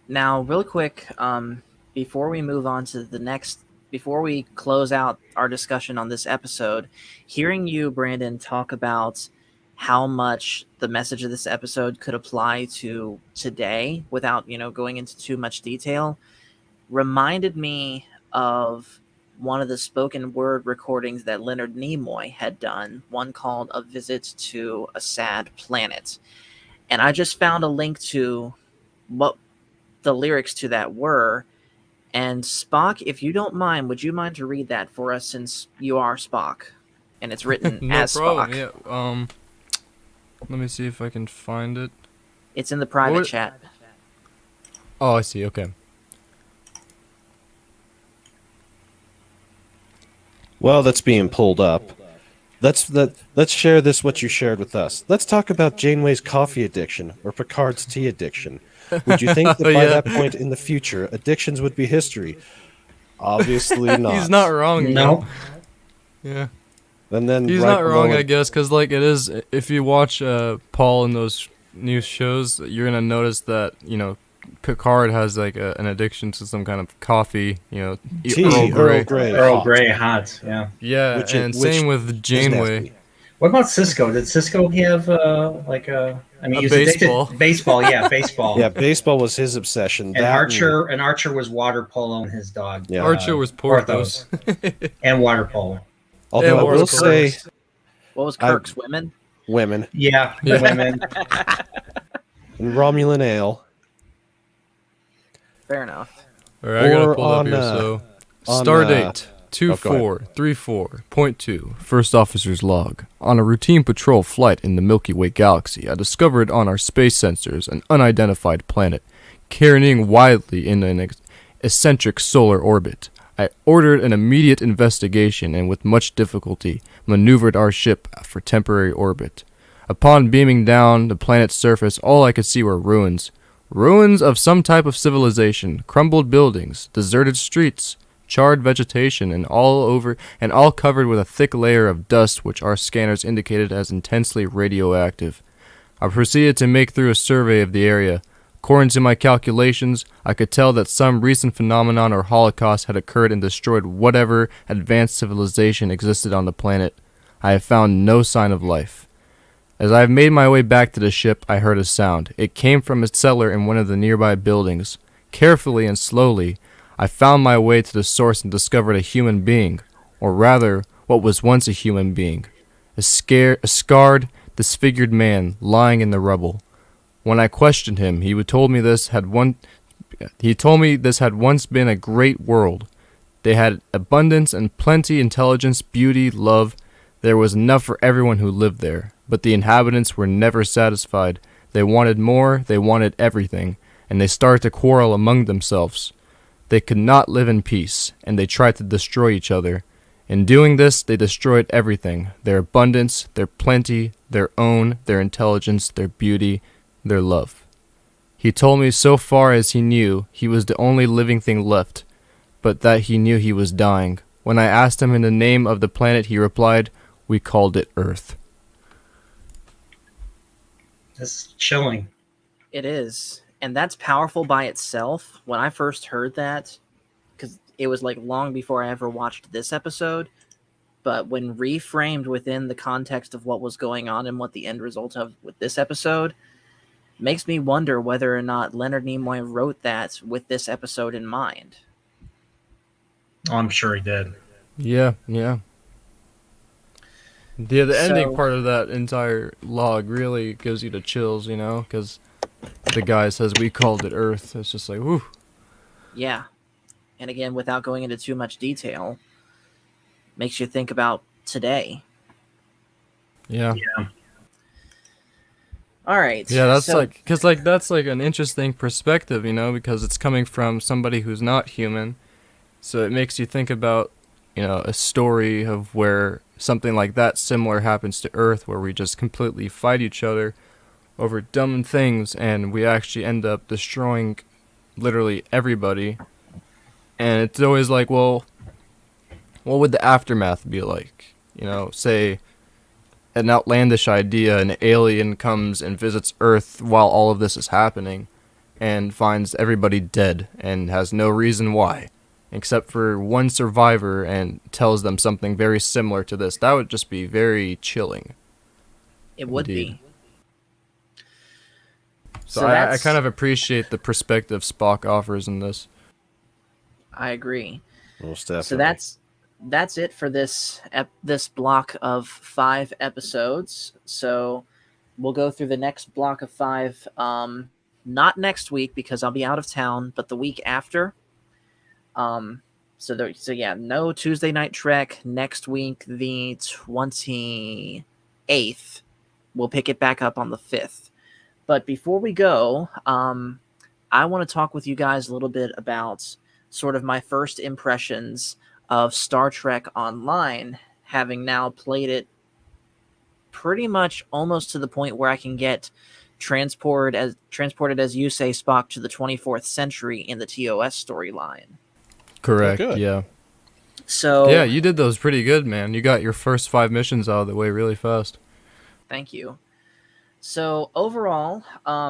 Now, real quick, before we move on to the next, before we close out our discussion on this episode, hearing you, Brandon, talk about how much the message of this episode could apply to today without, going into too much detail, reminded me of one of the spoken word recordings that Leonard Nimoy had done, one called A Visit to a Sad Planet. And I just found a link to what the lyrics to that were. And Spock, if you don't mind, would you mind to read that for us, since you are Spock and it's written no as problem. Spock? Yeah. Let me see if I can find it. It's in the private chat. Oh, I see. Okay. Well, that's being pulled up. Let's share this, what you shared with us. Let's talk about Janeway's coffee addiction or Picard's tea addiction. Would you think that by that point in the future, addictions would be history? Obviously not. He's not wrong. No. Yeah. And then He's right not wrong, below I it- guess, because like it is. If you watch Paul in those new shows, you're gonna notice that Picard has like an addiction to some kind of coffee. Tea, Earl Grey. Earl hot, Grey hot. Yeah. Yeah, which and which same with is Janeway. nasty. What about Cisco? Did Cisco have like a? I mean, A he was baseball. addicted. Baseball, yeah, baseball. Yeah, baseball was his obsession. And That Archer was water polo and his dog. Yeah. Archer was Porthos. And water polo. although I and will water say, What was I- Kirk's women? women Yeah, Yeah. women. and Romulan ale. Fair enough. All right, I gotta Or pull up on, here. on, Stardate go ahead. 2434.2. First Officer's Log. On a routine patrol flight in the Milky Way galaxy, I discovered on our space sensors an unidentified planet, carrying widely in an eccentric solar orbit. I ordered an immediate investigation and with much difficulty maneuvered our ship for temporary orbit. Upon beaming down the planet's surface, all I could see were ruins. Ruins of some type of civilization, crumbled buildings, deserted streets, charred vegetation, and all covered with a thick layer of dust which our scanners indicated as intensely radioactive. I proceeded to make through a survey of the area. According to my calculations, I could tell that some recent phenomenon or holocaust had occurred and destroyed whatever advanced civilization existed on the planet. I have found no sign of life. As I have made my way back to the ship, I heard a sound. It came from a cellar in one of the nearby buildings. Carefully and slowly, I found my way to the source and discovered a human being, or rather, what was once a human being. A scarred, disfigured man lying in the rubble. When I questioned him, he told me this had once been a great world. They had abundance and plenty, intelligence, beauty, love. There was enough for everyone who lived there. But the inhabitants were never satisfied. They wanted more, they wanted everything, and they started to quarrel among themselves. They could not live in peace, and they tried to destroy each other. In doing this, they destroyed everything, their abundance, their plenty, their own, their intelligence, their beauty, their love. He told me so far as he knew, he was the only living thing left, but that he knew he was dying. When I asked him in the name of the planet, he replied, "We called it Earth." That's chilling. It is. And that's powerful by itself. When I first heard that, because it was like long before I ever watched this episode, but when reframed within the context of what was going on and what the end result of with this episode, makes me wonder whether or not Leonard Nimoy wrote that with this episode in mind. Oh, I'm sure he did. Yeah. The ending So- part of that entire log really gives you the chills, because the guy says we called it Earth. It's just like, whew. Yeah. And again, without going into too much detail, makes you think about today. Yeah. All right. Yeah, that's so- that's like an interesting perspective, because it's coming from somebody who's not human. So it makes you think about, a story of where something like that similar happens to Earth, where we just completely fight each other over dumb things, and we actually end up destroying literally everybody. And it's always like, well, what would the aftermath be like? Say an outlandish idea, an alien comes and visits Earth while all of this is happening and finds everybody dead and has no reason why, except for one survivor, and tells them something very similar to this. That would just be very chilling. It would Indeed. be. So I kind of appreciate the perspective Spock offers in this. I agree. Most definitely. So that's it for this block of 5 episodes. So we'll go through the next block of 5. Not next week because I'll be out of town, but the week after. So no Tuesday Night Trek. Next week, the 28th. We'll pick it back up on the 5th. But before we go, I want to talk with you guys a little bit about sort of my first impressions of Star Trek Online, having now played it pretty much almost to the point where I can get transported as you say, Spock, to the 24th century in the TOS storyline. Correct, good. yeah. So Yeah, you did those pretty good, man. You got your first 5 missions out of the way really fast. thank you. So overall, I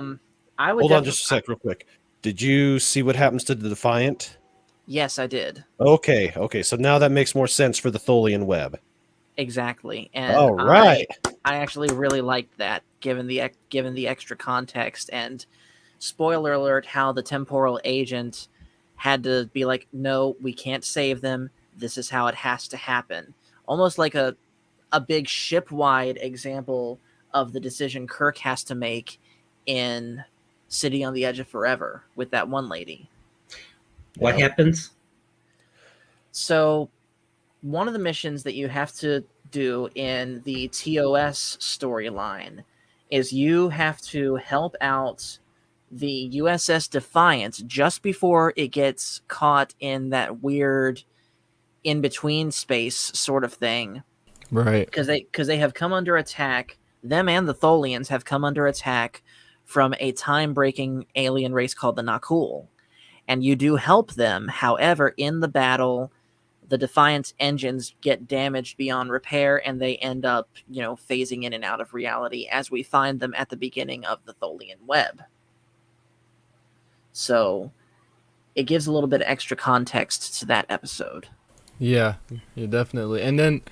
would Hold on definitely. just a sec, real quick. Did you see what happens to the Defiant? Yes, I did. Okay. So now that makes more sense for the Tholian web. Exactly, and All right. I actually really liked that, given the extra context and spoiler alert, how the temporal agent had to be like, no, we can't save them. This is how it has to happen. Almost like a big ship-wide example of the decision Kirk has to make in City on the Edge of Forever with that one lady. What Yep. happens? So one of the missions that you have to do in the TOS storyline is you have to help out the USS Defiant just before it gets caught in that weird in-between space sort of thing, Right. because they have come under attack. Them and the Tholians have come under attack from a time-breaking alien race called the Nakul, and you do help them. However, in the battle, the Defiant's engines get damaged beyond repair, and they end up, phasing in and out of reality as we find them at the beginning of the Tholian web. So it gives a little bit of extra context to that episode. Yeah, definitely. And then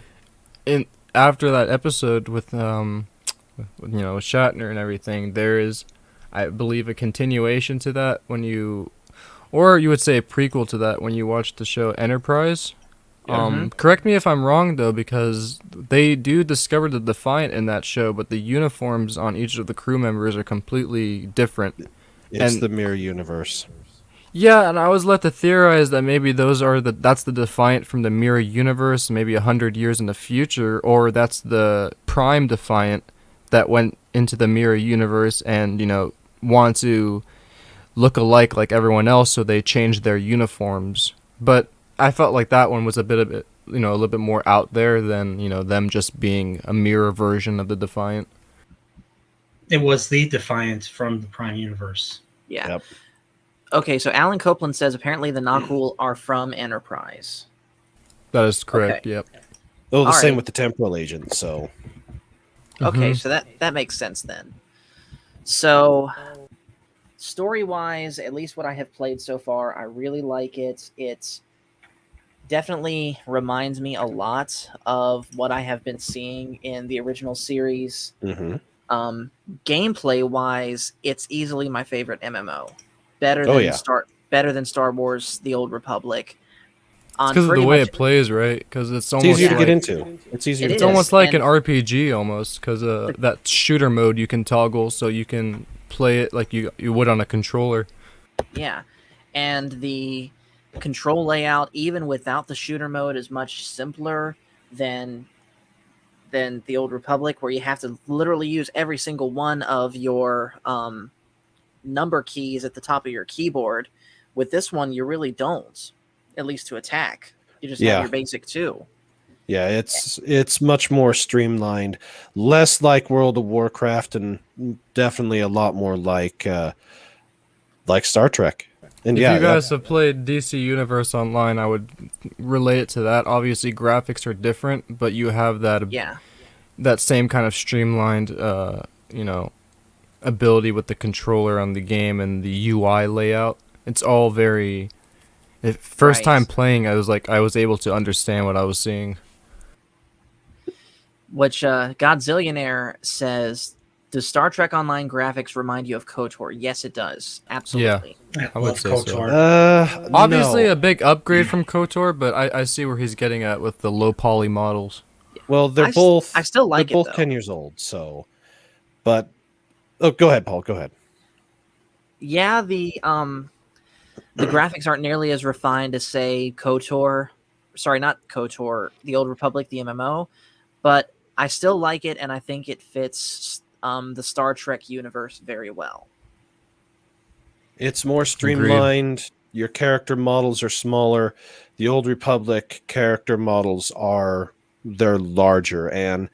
in after that episode with Shatner and everything, there is, I believe, a continuation to that or you would say a prequel to that when you watch the show Enterprise. Correct me if I'm wrong though, because they do discover the Defiant in that show, but the uniforms on each of the crew members are completely different. It's And- the mirror universe. Yeah, and I was led to theorize that maybe that's the Defiant from the mirror universe, maybe 100 years in the future, or that's the Prime Defiant that went into the mirror universe and want to look alike like everyone else, so they changed their uniforms. But I felt like that one was a little bit more out there than them just being a mirror version of the Defiant. It was the Defiant from the Prime Universe. Yeah. Yep. Okay, so Alan Copeland says apparently the Nakul are from Enterprise. That is correct. Okay. Yep. Oh, the All same right. with the temporal agent. So Okay, Mhm. so that makes sense then. So story-wise, at least what I have played so far, I really like it. It definitely reminds me a lot of what I have been seeing in the original series. mhm. Gameplay-wise, it's easily my favorite MMO. Better Oh, than yeah. Star Wars: The Old Republic. It's because of the way it plays, right? Because it's It's almost easier to like, get into. It's easier It to is. It's almost like and- an RPG almost, because that shooter mode you can toggle so you can play it like you would on a controller. Yeah, and the control layout, even without the shooter mode, is much simpler than the Old Republic, where you have to literally use every single one of your number keys at the top of your keyboard. With this one, you really don't, at least to attack. You just Yeah. have your basic two. Yeah, it's much more streamlined, less like World of Warcraft, and definitely a lot more like Star Trek. And If yeah, you guys have played DC Universe Online, I would relate it to that. Obviously, graphics are different, but you have Yeah, that same kind of streamlined, ability with the controller on the game and the UI layout. It's all very. First Right. time playing, I was able to understand what I was seeing. which Godzillionaire says, does Star Trek Online graphics remind you of KOTOR? Yes, it does. Absolutely. I would love say so. KOTOR. Obviously, no. a big upgrade from KOTOR, but I see where he's getting at with the low poly models. Well, they're I s- both. I still like they're it, both though. 10 years old. So, but go ahead, Paul. Go ahead. Yeah, the graphics aren't nearly as refined as, say, KOTOR. Sorry, not KOTOR, the Old Republic, the MMO, but I still like it, and I think it fits the Star Trek universe very well. It's more streamlined. Your character models are smaller. The Old Republic character models they're larger, and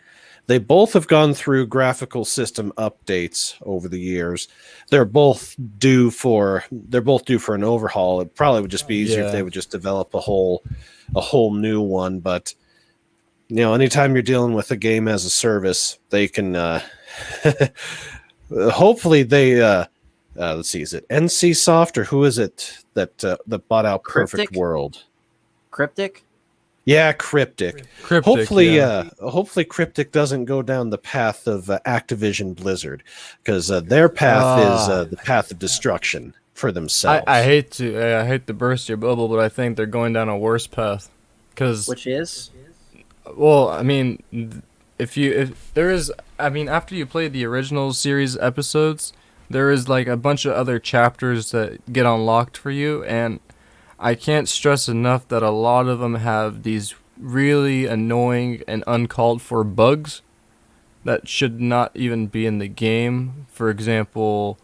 They both have gone through graphical system updates over the years. They're both due for an overhaul. It probably would just be easier if they would just develop a whole new one. But anytime you're dealing with a game as a service, they can hopefully they let's see, is it NC Soft or who is it that bought out Perfect World? Cryptic? Yeah, Cryptic. Hopefully Cryptic doesn't go down the path of Activision Blizzard, because their path is the path of destruction for themselves. I hate to burst your bubble, but I think they're going down a worse path. Which is? Well, I mean, after you play the original series episodes, there is like a bunch of other chapters that get unlocked for you, and I can't stress enough that a lot of them have these really annoying and uncalled for bugs that should not even be in the game. For example,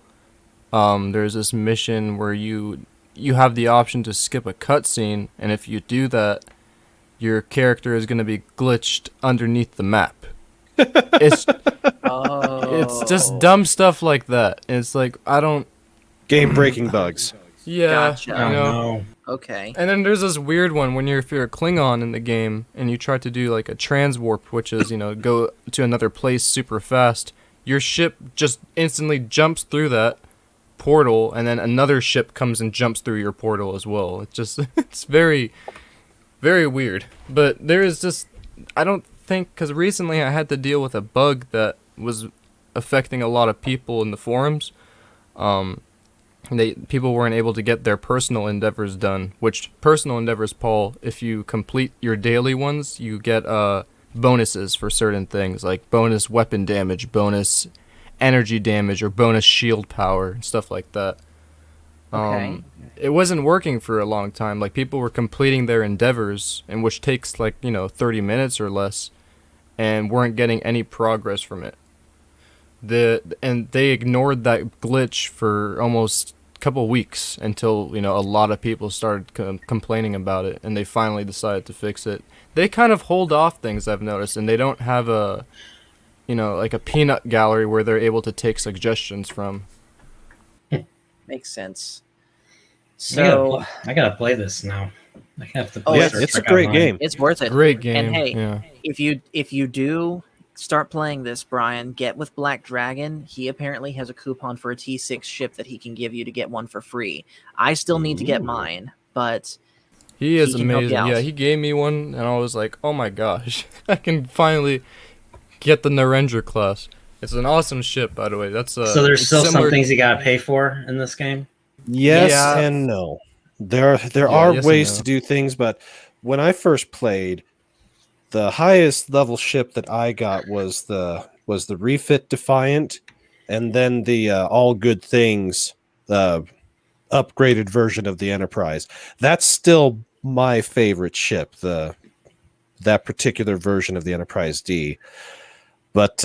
there's this mission where you have the option to skip a cutscene, and if you do that, your character is going to be glitched underneath the map. It's just dumb stuff like that. It's like, I don't... Game-breaking bugs. Yeah, Gotcha. No. Okay. And then there's this weird one when if you're a Klingon in the game and you try to do like a transwarp, which is, go to another place super fast, your ship just instantly jumps through that portal, and then another ship comes and jumps through your portal as well. It's very, very weird. But there is just, I don't think, because recently I had to deal with a bug that was affecting a lot of people in the forums. People weren't able to get their personal endeavors done, which personal endeavors, Paul, if you complete your daily ones, you get bonuses for certain things, like bonus weapon damage, bonus energy damage, or bonus shield power, and stuff like that. Okay. It wasn't working for a long time. Like, people were completing their endeavors, and which takes 30 minutes or less, and weren't getting any progress from it. And they ignored that glitch for almost a couple weeks until a lot of people started complaining about it, and they finally decided to fix it. They kind of hold off things, I've noticed, and they don't have a like a peanut gallery where they're able to take suggestions from. Makes sense. So I gotta play this now. I have to play. Yeah, it's a great game. it's worth it. Great game. And hey, yeah. if you do start playing this, Brian, get with Black Dragon. He apparently has a coupon for a T6 ship that he can give you to get one for free. I still need to get mine, but He is can help you amazing. out. Yeah, he gave me one, and I was like, oh my gosh, I can finally get the Narendra class. It's an awesome ship, by the way. That's So there's it's still some similar- things you gotta pay for in this game. Yes Yeah. and no. There are yes and ways no. to do things, but when I first played, the highest level ship that I got was the refit Defiant, and then the All Good Things upgraded version of the Enterprise. That's still my favorite ship, that particular version of the Enterprise D. But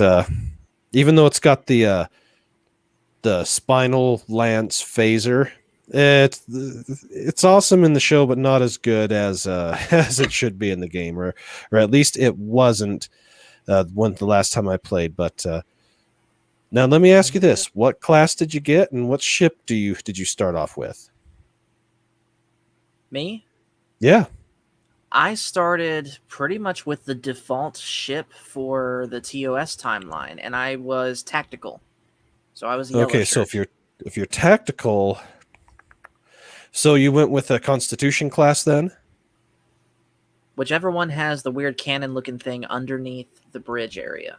even though it's got the Spinal Lance phaser, it's awesome in the show, but not as good as as it should be in the game, or at least it wasn't the last time I played. But now let me ask you this: what class did you get, and what ship did you start off with? me, Yeah. I started pretty much with the default ship for the TOS timeline, and I was tactical. So I was a yellow Okay, so shirt. if you're tactical, so you went with a Constitution class then? Whichever one has the weird cannon-looking thing underneath the bridge area.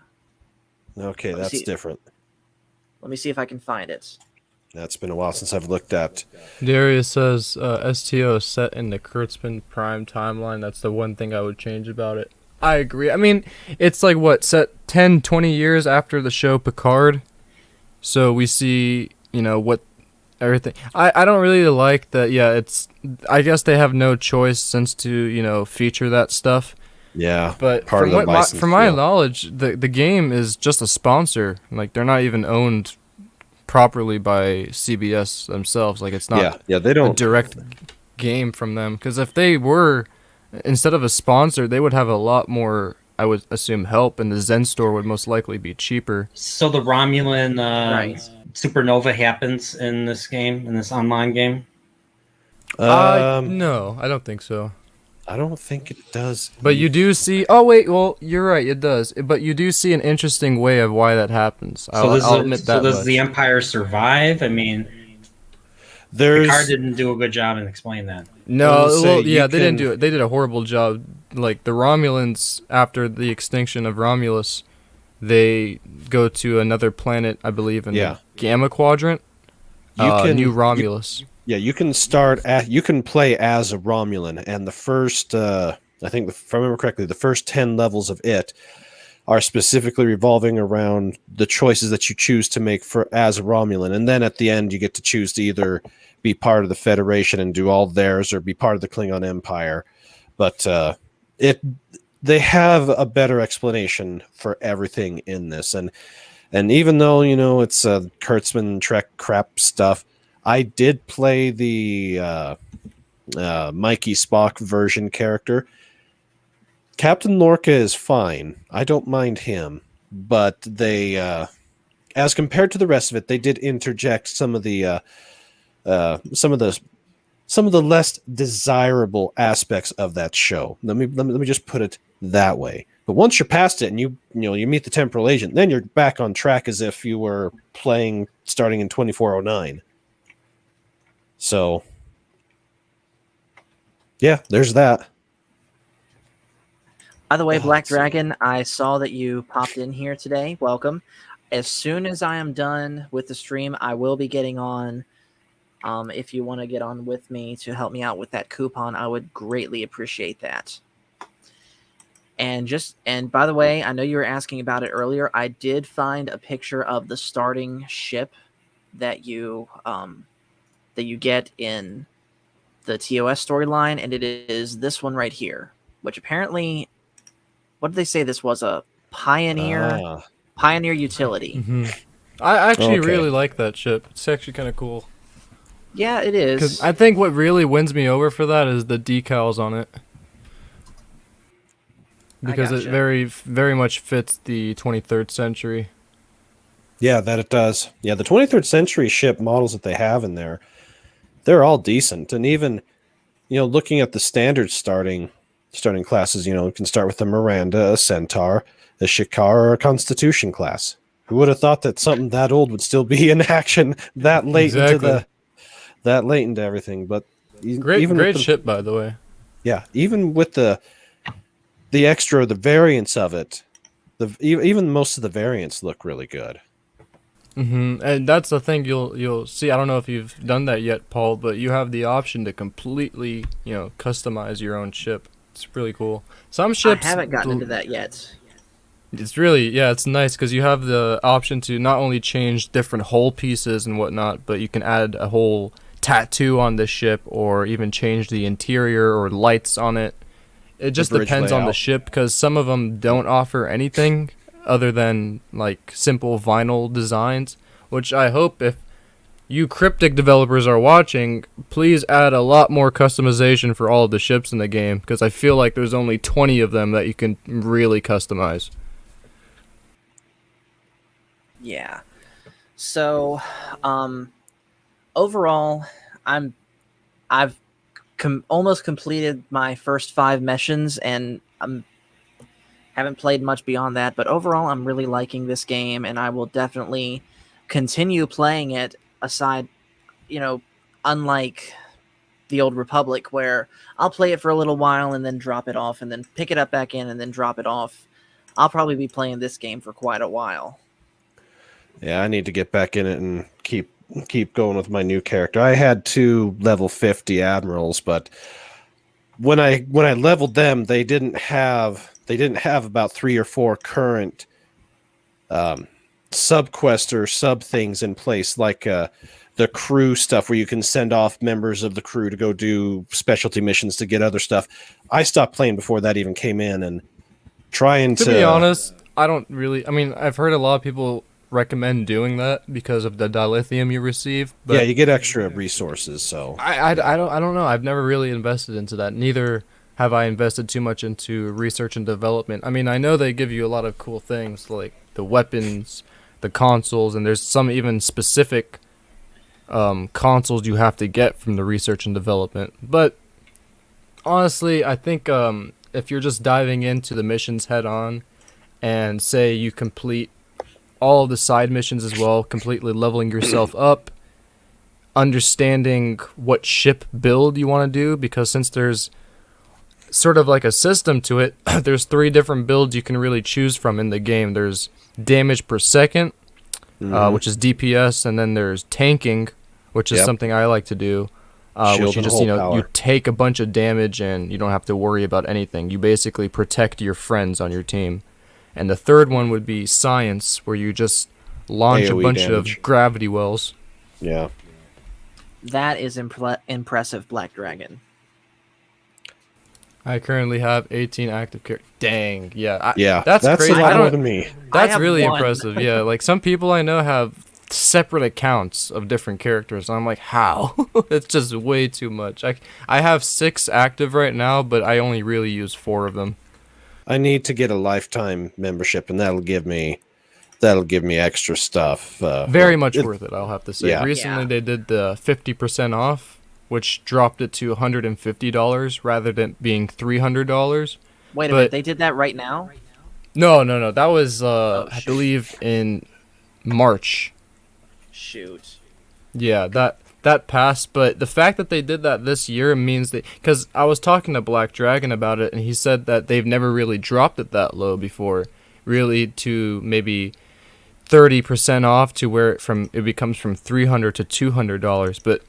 Okay, Let me that's see. different. Let me see if I can find it. That's been a while since I've looked at. Darius says STO is set in the Kurtzman Prime timeline. That's the one thing I would change about it. I agree. I mean, it's like, what, set 10, 20 years after the show Picard? So we see, what everything... I don't really like that, it's... I guess they have no choice since to, feature that stuff. Yeah, But part of the license from my deal. knowledge, the game is just a sponsor. Like, they're not even owned properly by CBS themselves. Like, it's not Yeah, they a don't. direct game from them. Because if they were, instead of a sponsor, they would have a lot more I would assume help, and the Zen store would most likely be cheaper. So the Romulan Right. supernova happens in this game, in this online game. No, I don't think so. I don't think it does. But you do see. Oh wait, well you're right, it does. But you do see an interesting way of why that happens. I'll admit that. Does much. the Empire survive? I mean, There's Picard didn't do a good job in explaining that. No, I was gonna well, say, yeah, you they didn't can- do it. They did a horrible job. Like the Romulans, after the extinction of Romulus, they go to another planet, I believe, in Yeah. the Gamma Quadrant. New Romulus. Yeah, you can you can play as a Romulan, and the first, I think, if I remember correctly, the first 10 levels of it are specifically revolving around the choices that you choose to make as a Romulan, and then at the end you get to choose to either be part of the Federation and do all theirs, or be part of the Klingon Empire. But they have a better explanation for everything in this, and even though it's Kurtzman Trek crap stuff, I did play the Mikey Spock version character. Captain Lorca is fine. I don't mind him, but they, as compared to the rest of it, they did interject some of the less desirable aspects of that show. Let me just put it that way. But once you're past it and you meet the temporal agent, then you're back on track as if you were playing starting in 2409. So, yeah, there's that. By the way, Oh, Black let's see. Dragon, I saw that you popped in here today. Welcome. As soon as I am done with the stream, I will be getting on. If you want to get on with me to help me out with that coupon, I would greatly appreciate that. And by the way, I know you were asking about it earlier. I did find a picture of the starting ship that you get in the TOS storyline, and it is this one right here, which apparently, what did they say this was, a pioneer utility? Mm-hmm. I actually Okay. really like that ship. It's actually kind of cool. Yeah, it is. Because I think what really wins me over for that is the decals on it. Because it gotcha. very, very much fits the 23rd century. Yeah, that it does. Yeah, the 23rd century ship models that they have in there, they're all decent. And even, looking at the standard starting classes, you can start with a Miranda, a Centaur, a Shikar, or a Constitution class. Who would have thought that something that old would still be in action that late Exactly. into everything? But Great ship, by the way. Yeah, even with the extra, the variants of it, even most of the variants look really good. Mm-hmm. And that's the thing you'll see. I don't know if you've done that yet, Paul, but you have the option to completely, customize your own ship. It's really cool. Some ships I haven't gotten into that yet. It's really, it's nice because you have the option to not only change different hull pieces and whatnot, but you can add a whole tattoo on the ship or even change the interior or lights on it. It just bridge depends on the layout. ship because some of them don't offer anything other than like simple vinyl designs, which I hope if you Cryptic developers are watching, please add a lot more customization for all of the ships in the game because I feel like there's only 20 of them that you can really customize. Yeah. So, overall, I've almost completed my first 5 missions, and haven't played much beyond that. But overall, I'm really liking this game, and I will definitely continue playing it. Aside, unlike the Old Republic, where I'll play it for a little while and then drop it off, and then pick it up back in and then drop it off. I'll probably be playing this game for quite a while. Yeah, I need to get back in it and keep going with my new character. I had 2 level 50 admirals, but when I leveled them, they didn't have about 3 or 4 current sub-quest or sub-things in place, like the crew stuff where you can send off members of the crew to go do specialty missions to get other stuff. I stopped playing before that even came in, and trying to be honest, I don't really. I mean, I've heard a lot of people recommend doing that because of the dilithium you receive. But yeah, you get extra resources. So I don't know. I've never really invested into that. Neither have I invested too much into research and development? I mean, I know they give you a lot of cool things like the weapons, the consoles, and there's some even specific consoles you have to get from the research and development. But honestly, I think if you're just diving into the missions head on, and say you complete all of the side missions as well, completely leveling yourself up, understanding what ship build you want to do, because since there's sort of like a system to it, there's 3 different builds you can really choose from in the game. There's damage per second, which is DPS, and then there's tanking, which is something I like to do, which you just, you take a bunch of damage and you don't have to worry about anything. You basically protect your friends on your team. And the third one would be science, where you just launch AoE a bunch damage. of gravity wells. Yeah. That is impressive, Black Dragon. I currently have 18 active characters. Dang, yeah. That's crazy. a lot more than me. That's have really one. impressive, yeah. Like, some people I know have separate accounts of different characters, and I'm like, how? It's just way too much. I have 6 active right now, but I only really use 4 of them. I need to get a lifetime membership, and that'll give me extra stuff. Very much worth it, I'll have to say. Yeah. Recently they did the 50% off, which dropped it to $150 rather than being $300. Wait a minute, they did that right now? No. That was, I believe, in March. Shoot. Yeah, that passed, but the fact that they did that this year means that, because I was talking to Black Dragon about it, and he said that they've never really dropped it that low before, really to maybe 30% off to where it becomes from $300 to $200. But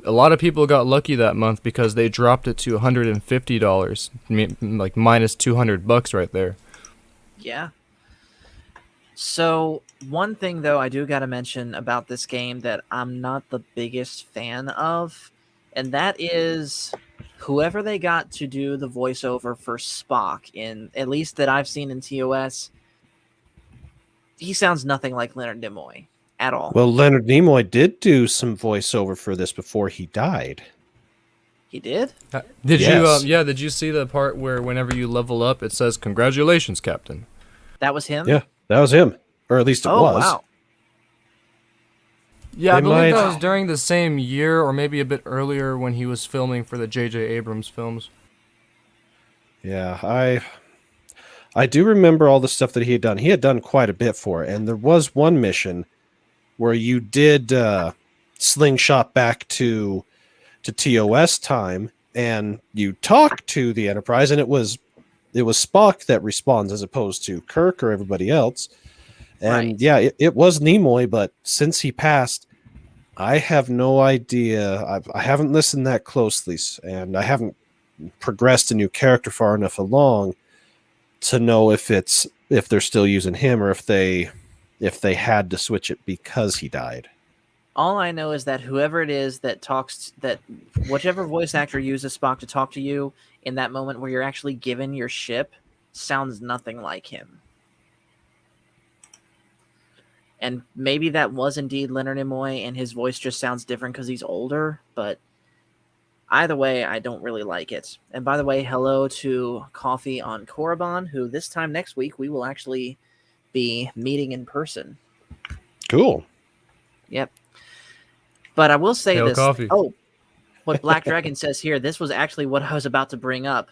a lot of people got lucky that month because they dropped it to $150, like minus $200 right there. Yeah. So, one thing, though, I do got to mention about this game that I'm not the biggest fan of, and that is whoever they got to do the voiceover for Spock, at least that I've seen in TOS, he sounds nothing like Leonard Nimoy at all. Well, Leonard Nimoy did do some voiceover for this before he died. He did? Did Yes. you? Did you see the part where whenever you level up, it says "Congratulations, Captain"? That was him? Yeah, that was him, or at least it was. Wow. Yeah, I They believe might- that was during the same year, or maybe a bit earlier, when he was filming for the J.J. Abrams films. Yeah, I do remember all the stuff that he had done. He had done quite a bit for it, and there was one mission where you did slingshot back to TOS time, and you talked to the Enterprise, and it was Spock that responds as opposed to Kirk or everybody else. And Right. yeah, it was Nimoy, but since he passed, I have no idea. I haven't listened that closely, and I haven't progressed a new character far enough along to know if they're still using him or if they had to switch it because he died. All I know is that whoever it is that whichever voice actor uses Spock to talk to you in that moment where you're actually given your ship sounds nothing like him. And maybe that was indeed Leonard Nimoy, and his voice just sounds different because he's older, but either way, I don't really like it. And by the way, hello to Coffee on Korriban, who this time next week we will actually be meeting in person. Cool. Yep. But I will say Hail this. Coffee. Oh, what Black Dragon says here, this was actually what I was about to bring up.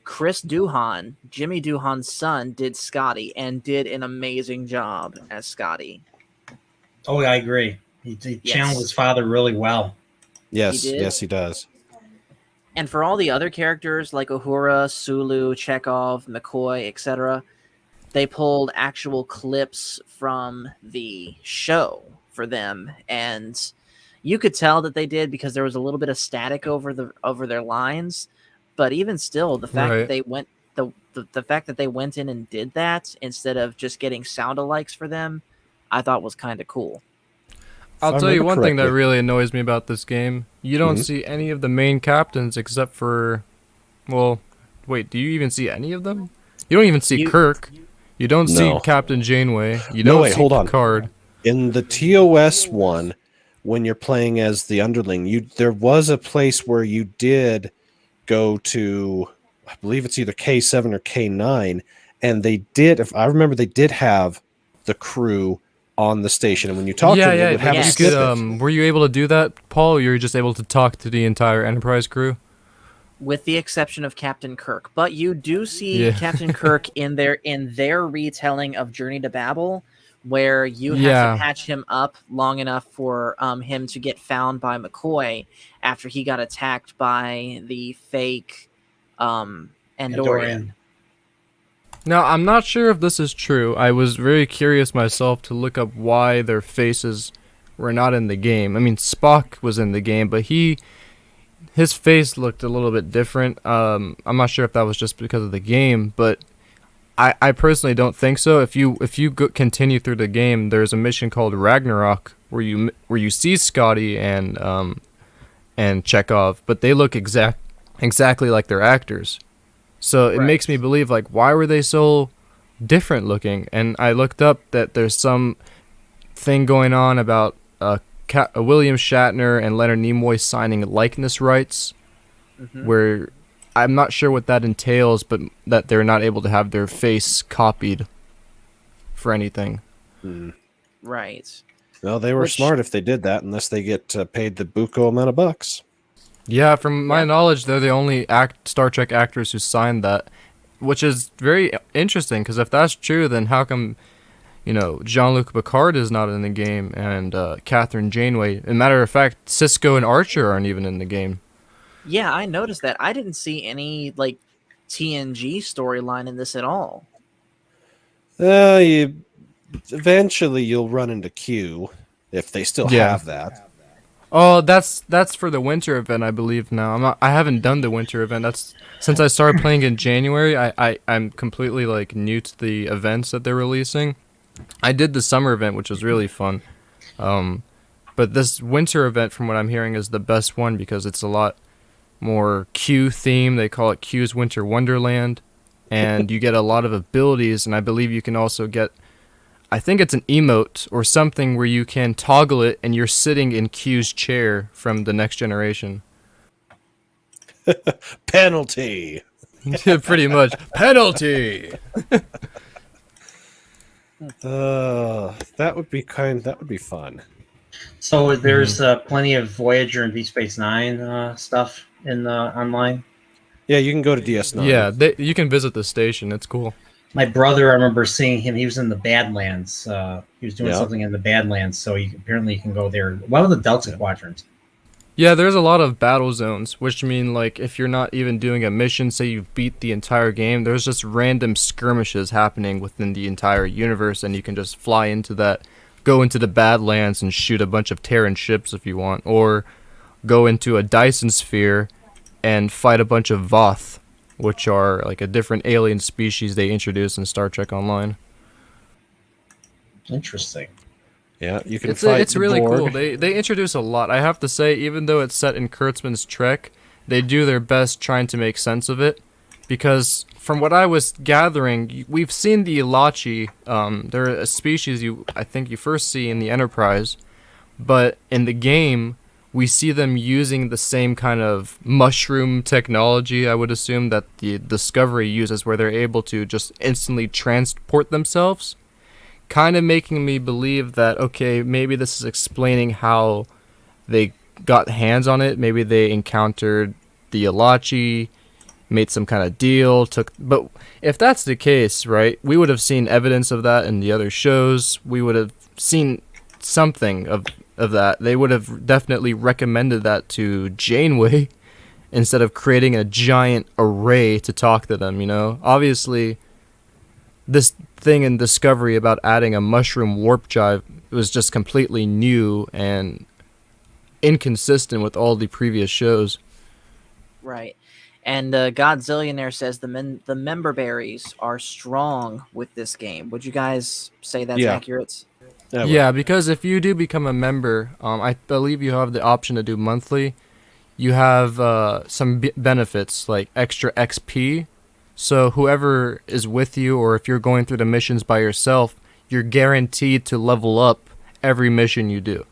Chris Doohan, Jimmy Doohan's son, did Scotty and did an amazing job as Scotty. Oh, I agree. He channeled his father really well. Yes, He did? yes, he does. And for all the other characters like Uhura, Sulu, Chekhov, McCoy, etc., they pulled actual clips from the show for them, and you could tell that they did because there was a little bit of static over their lines. But even still, the fact that they went the fact that they went in and did that instead of just getting sound alikes for them, I thought was kind of cool. I'll I tell you remember one thing that correctly. really annoys me about this game. You don't Mhm. see any of the main captains except for, well, wait, do you even see any of them? You don't even see Kirk. You don't see No. Captain Janeway. You No, don't wait, see hold on. Picard. In the TOS one, when you're playing as the underling, there was a place where you did go to, I believe it's either K7 or K9, and they did, if I remember, they did have the crew on the station, and when you talk to them, they would have but a you snippet. were you able to do that, Paul? Or you were just able to talk to the entire Enterprise crew? with the exception of Captain Kirk. But you do see Yeah. Captain Kirk in their retelling of Journey to Babel, where you have Yeah. to patch him up long enough for him to get found by McCoy after he got attacked by the fake Andorian. Now, I'm not sure if this is true. I was very curious myself to look up why their faces were not in the game. I mean, Spock was in the game, but his face looked a little bit different. I'm not sure if that was just because of the game, but I personally don't think so. If you continue through the game, there's a mission called Ragnarok where you see Scotty and Chekhov, but they look exactly like their actors. So it makes me believe, like, why were they so different looking? And I looked up that there's some thing going on about William Shatner and Leonard Nimoy signing likeness rights, where I'm not sure what that entails, but that they're not able to have their face copied for anything. Right. Well, they were smart if they did that, unless they get paid the buco amount of bucks. Yeah, from my knowledge, they're the only Star Trek actors who signed that, which is very interesting, because if that's true, then how come, Jean-Luc Picard is not in the game, and Catherine Janeway? As a matter of fact, Cisco and Archer aren't even in the game. Yeah, I noticed that. I didn't see any, TNG storyline in this at all. Eventually you'll run into Q, if they still have that. Oh, that's for the winter event, I believe. Now I haven't done the winter event. That's since I started playing in January. I'm completely new to the events that they're releasing. I did the summer event, which was really fun. But this winter event, from what I'm hearing, is the best one because it's a lot more Q theme. They call it Q's Winter Wonderland, and you get a lot of abilities. And I believe you can also get, I think it's an emote or something where you can toggle it and you're sitting in Q's chair from the Next Generation. Penalty. Pretty much. Penalty. That would be fun. So there's plenty of Voyager and Deep Space Nine stuff in online. Yeah, you can go to DS9. Yeah, you can visit the station. It's cool. My brother, I remember seeing him. He was in the Badlands. He was doing something in the Badlands, so apparently you can go there. One of the Delta Quadrants. Yeah, there's a lot of battle zones, which mean if you're not even doing a mission, say you've beat the entire game, there's just random skirmishes happening within the entire universe, and you can just fly into that, go into the Badlands and shoot a bunch of Terran ships if you want, or go into a Dyson sphere and fight a bunch of Voth, which are a different alien species they introduced in Star Trek Online. Interesting. Yeah, you can fight It's the really Borg. cool. They introduce a lot. I have to say, even though it's set in Kurtzman's Trek, they do their best trying to make sense of it. Because from what I was gathering, we've seen the Ilachi. They're a species I think you first see in the Enterprise, but in the game, we see them using the same kind of mushroom technology, I would assume, that the Discovery uses, where they're able to just instantly transport themselves. Kind of making me believe that, okay, maybe this is explaining how they got hands on it. Maybe they encountered the Ilachi, made some kind of deal, but if that's the case, right, we would have seen evidence of that in the other shows. We would have seen something of that. They would have definitely recommended that to Janeway instead of creating a giant array to talk to them, Obviously, this thing in Discovery about adding a mushroom warp drive was just completely new and inconsistent with all the previous shows. Right. And Godzillionaire says the member berries are strong with this game. Would you guys say that's accurate? Yeah, because if you do become a member, I believe you have the option to do monthly. You have some benefits like extra XP. So whoever is with you, or if you're going through the missions by yourself, you're guaranteed to level up every mission you do.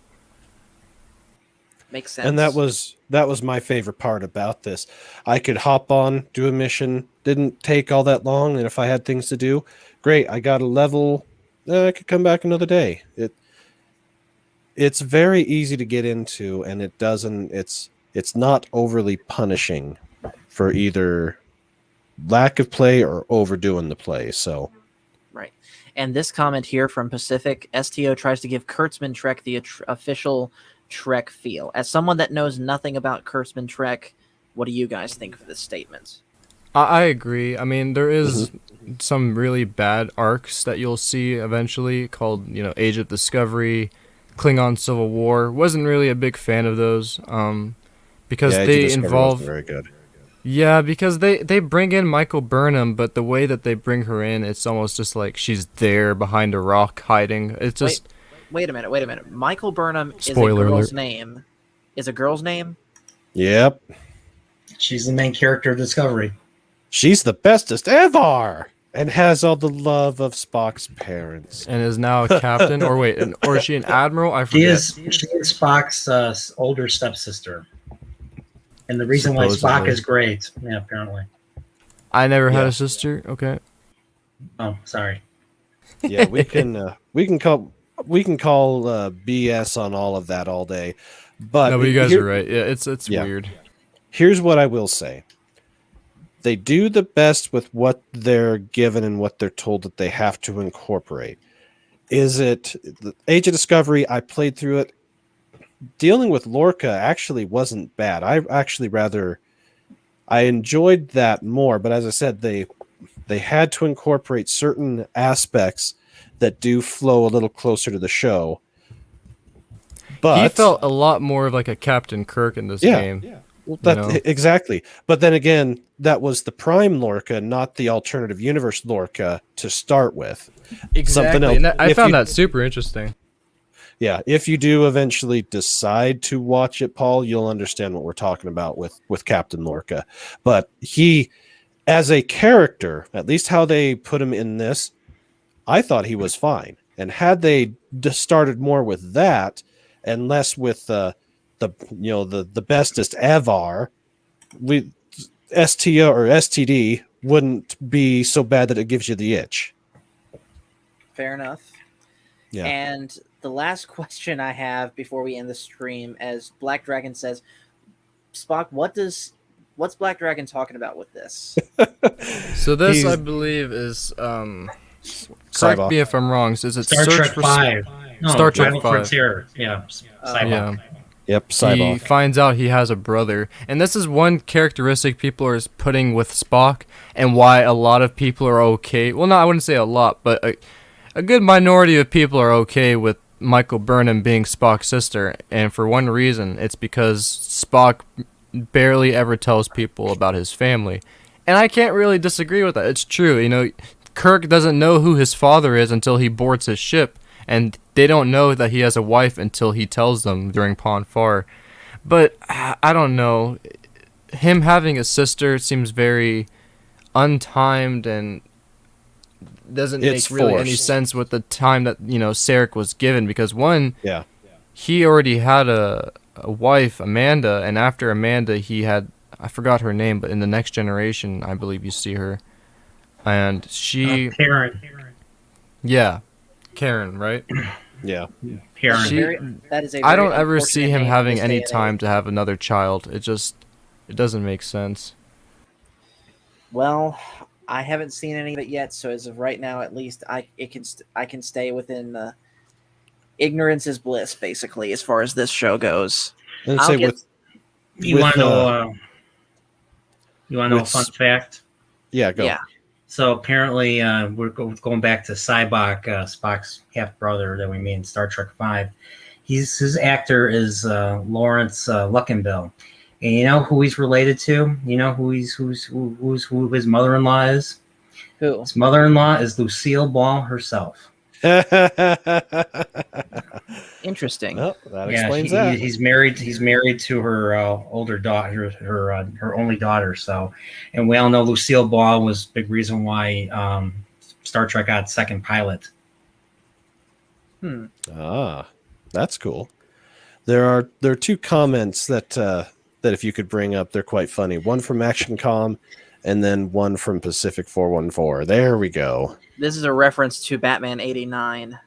Makes sense. And that was my favorite part about this. I could hop on, do a mission, didn't take all that long, and if I had things to do, great. I got a level, I could come back another day. It's very easy to get into, and it's not overly punishing for either lack of play or overdoing the play. So Right. And this comment here from Pacific, STO tries to give Kurtzman Trek the official Trek feel. As someone that knows nothing about Kurtzman Trek, what do you guys think of this statement? I agree. I mean, there is some really bad arcs that you'll see eventually called, Age of Discovery, Klingon Civil War. Wasn't really a big fan of those because yeah, Age of they Discovery involve... wasn't very good. Yeah, because they bring in Michael Burnham, but the way that they bring her in, it's almost just like she's there behind a rock hiding. It's just... Wait a minute. Michael Burnham Spoiler alert. Is a girl's name? Yep. She's the main character of Discovery. She's the bestest ever and has all the love of Spock's parents. And is now a captain, or is she an admiral? I forget. She is Spock's older stepsister. And the reason why Spock Supposedly. is great, yeah, apparently. I never had a sister. Okay. Oh, sorry. Yeah, we can call BS on all of that all day. But No, but you guys are right. Yeah, it's weird. Here's what I will say. They do the best with what they're given and what they're told that they have to incorporate. Is it the Age of Discovery? I played through it. Dealing with Lorca actually wasn't bad. I enjoyed that more, but as I said, they had to incorporate certain aspects that do flow a little closer to the show. But He felt a lot more of like a Captain Kirk in this game. Yeah. Well, exactly. But then again, that was the Prime Lorca, not the alternative universe Lorca to start with. Exactly. Something else. And I found that super interesting. Yeah, if you do eventually decide to watch it, Paul, you'll understand what we're talking about with Captain Lorca. But he, as a character, at least how they put him in this, I thought he was fine. And had they started more with that and less with the bestest ever, STO or STD wouldn't be so bad that it gives you the itch. Fair enough. Yeah. And the last question I have before we end the stream, as Black Dragon says, Spock, what's Black Dragon talking about with this? So this, I believe, is correct me if I'm wrong. So is it Star Search Trek for 5. No, Star Trek Battle 5. Frontier. Yeah. Cyborg. Yeah. Yep, He Cyborg. finds out he has a brother, and this is one characteristic people are putting with Spock, and why a lot of people are okay. Well, no, I wouldn't say a lot, but a good minority of people are okay with Michael Burnham being Spock's sister, and for one reason, it's because Spock barely ever tells people about his family, and I can't really disagree with that. It's true, Kirk doesn't know who his father is until he boards his ship, and they don't know that he has a wife until he tells them during Pon Far. But I don't know, him having a sister seems very untimed and doesn't make really any sense with the time that Sarek was given, because he already had a wife, Amanda, and after Amanda he had, I forgot her name, but in the Next Generation I believe you see her, and she Karen. Karen, right? Yeah. Karen. I don't ever see him having any time to have another child. It doesn't make sense. Well, I haven't seen any of it yet, so as of right now, at least I can stay within the ignorance is bliss, basically, as far as this show goes. And say You want to know a fun fact? Yeah, go. Yeah. So apparently, we're going back to Cyborg, Spock's half brother that we meet in Star Trek V. His actor is Lawrence Luckinbill, and you know who he's related to? You know who his mother-in-law is? Who? His mother-in-law is Lucille Ball herself. Interesting. Well, that explains that. He's married to her older daughter, her only daughter. So, and we all know Lucille Ball was a big reason why Star Trek got second pilot. Ah, that's cool. There are two comments that if you could bring up, they're quite funny. One from ActionCom, and then one from Pacific 414. There we go. This is a reference to Batman 89.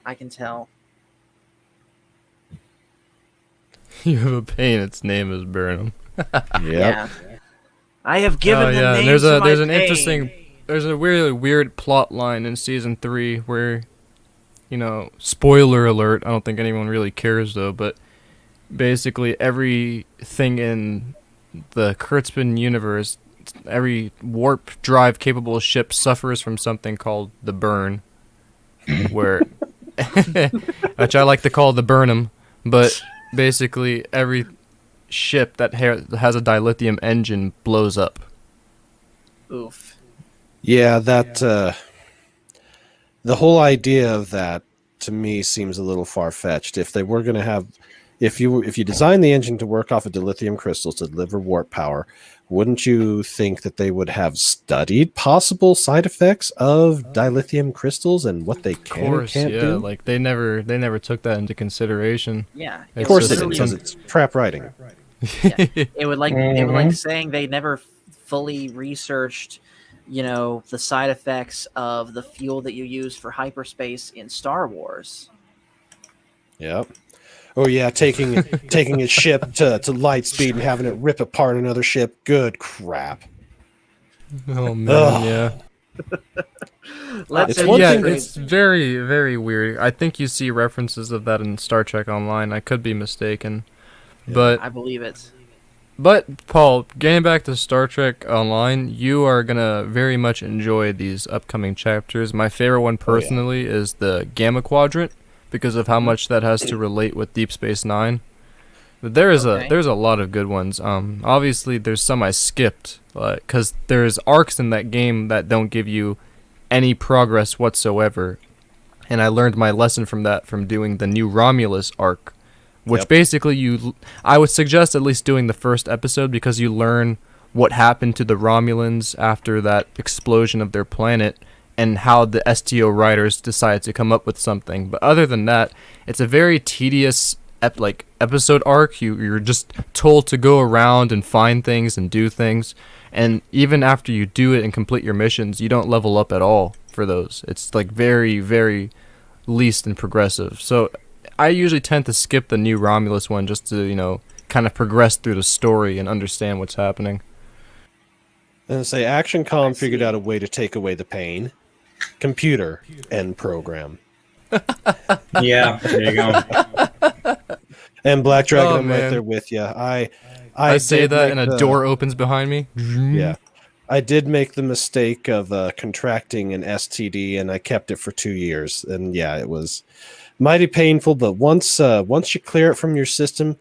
I can tell. You have a pain. Its name is Burnham. Yeah. I have given them names There's to my an pain. interesting. There's a really weird plot line in season 3 where, spoiler alert. I don't think anyone really cares though, but basically everything in the Kurtzman universe, every warp drive capable ship suffers from something called the burn, where, which I like to call the Burnham, but basically every ship that has a dilithium engine blows up. Oof. Yeah, that the whole idea of that to me seems a little far-fetched. If they were going to have, if you design the engine to work off of dilithium crystals to deliver warp power, wouldn't you think that they would have studied possible side effects of dilithium crystals and what they can and can't do? Like they never took that into consideration. Yeah, Of course they didn't, because it's crap writing. Yeah. It would like saying they never fully researched, the side effects of the fuel that you use for hyperspace in Star Wars. Yep. Oh yeah, taking a ship to light speed and having it rip apart another ship. Good crap. Oh man, Ugh. yeah. It's very, very weird. I think you see references of that in Star Trek Online. I could be mistaken. Yeah. But I believe it. But Paul, getting back to Star Trek Online, you are gonna very much enjoy these upcoming chapters. My favorite one personally is the Gamma Quadrant, because of how much that has to relate with Deep Space Nine. But there's a lot of good ones. Obviously there's some I skipped, because there's arcs in that game that don't give you any progress whatsoever, and I learned my lesson from that from doing the New Romulus arc. Which basically I would suggest at least doing the first episode, because you learn what happened to the Romulans after that explosion of their planet and how the STO writers decided to come up with something. But other than that, it's a very tedious episode arc. You're just told to go around and find things and do things. And even after you do it and complete your missions, you don't level up at all for those. It's like very, very least and progressive. So I usually tend to skip the New Romulus one just to, kind of progress through the story and understand what's happening. And say ActionCom figured out a way to take away the pain. Computer and program. Yeah, there you go. And Black Dragon, I'm right man. there with you. I say that and a door opens behind me. Yeah. I did make the mistake of contracting an STD, and I kept it for 2 years. And yeah, it was mighty painful, but once you clear it from your system,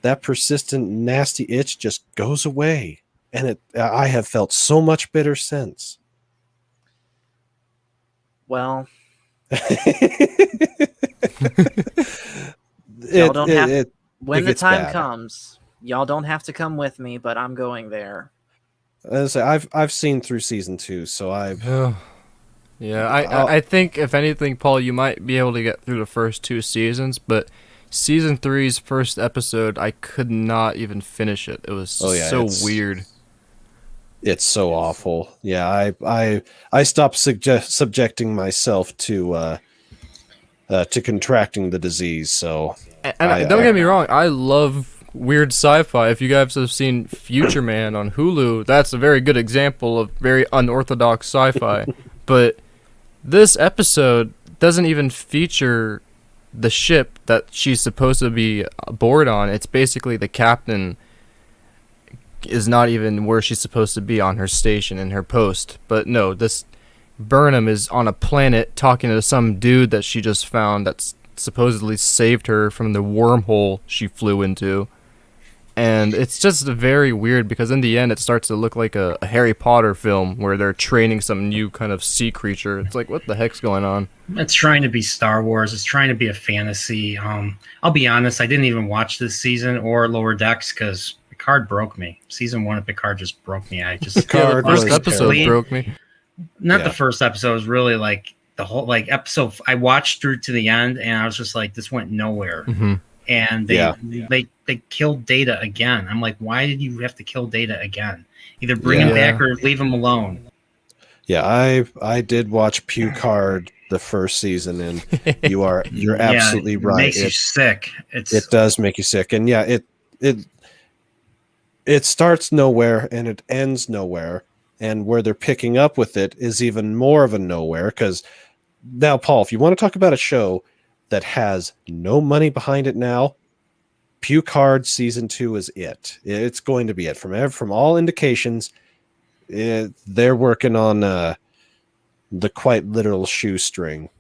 that persistent nasty itch just goes away, and I have felt so much better since. Well, It when the gets time bad. comes, y'all don't have to come with me, but I'm going there. As I say, I've seen through season 2, so Yeah, I think if anything, Paul, you might be able to get through the first 2 seasons, but season 3's first episode, I could not even finish it. It was so weird. It's so awful. Yeah, I stopped subjecting myself to contracting the disease. So, and don't get me wrong, I love weird sci-fi. If you guys have seen Future Man on Hulu, that's a very good example of very unorthodox sci-fi. But this episode doesn't even feature the ship that she's supposed to be aboard on. It's basically the captain is not even where she's supposed to be on her station in her post. But no, this Burnham is on a planet talking to some dude that she just found that's supposedly saved her from the wormhole she flew into. And it's just very weird, because in the end it starts to look like a Harry Potter film where they're training some new kind of sea creature. It's like, what the heck's going on? It's trying to be Star Wars. It's trying to be a fantasy. I'll be honest, I didn't even watch this season or Lower Decks because Picard broke me. Season 1 of Picard just broke me. I just Picard the first was episode terrible. broke me. Not Yeah. the first episode. It was really like the whole episode. I watched through to the end and I was just like, this went nowhere. Mm-hmm. and they killed Data again. I'm like, why did you have to kill Data again? Either bring him back or leave him alone. Yeah, I did watch Pucard the first season, and you're absolutely right. It makes you sick. It does make you sick, and it starts nowhere and it ends nowhere, and where they're picking up with it is even more of a nowhere. Because now, Paul, if you want to talk about a show that has no money behind it now, Pucard season 2 is it. It's going to be it from all indications. They're working on the quite literal shoestring.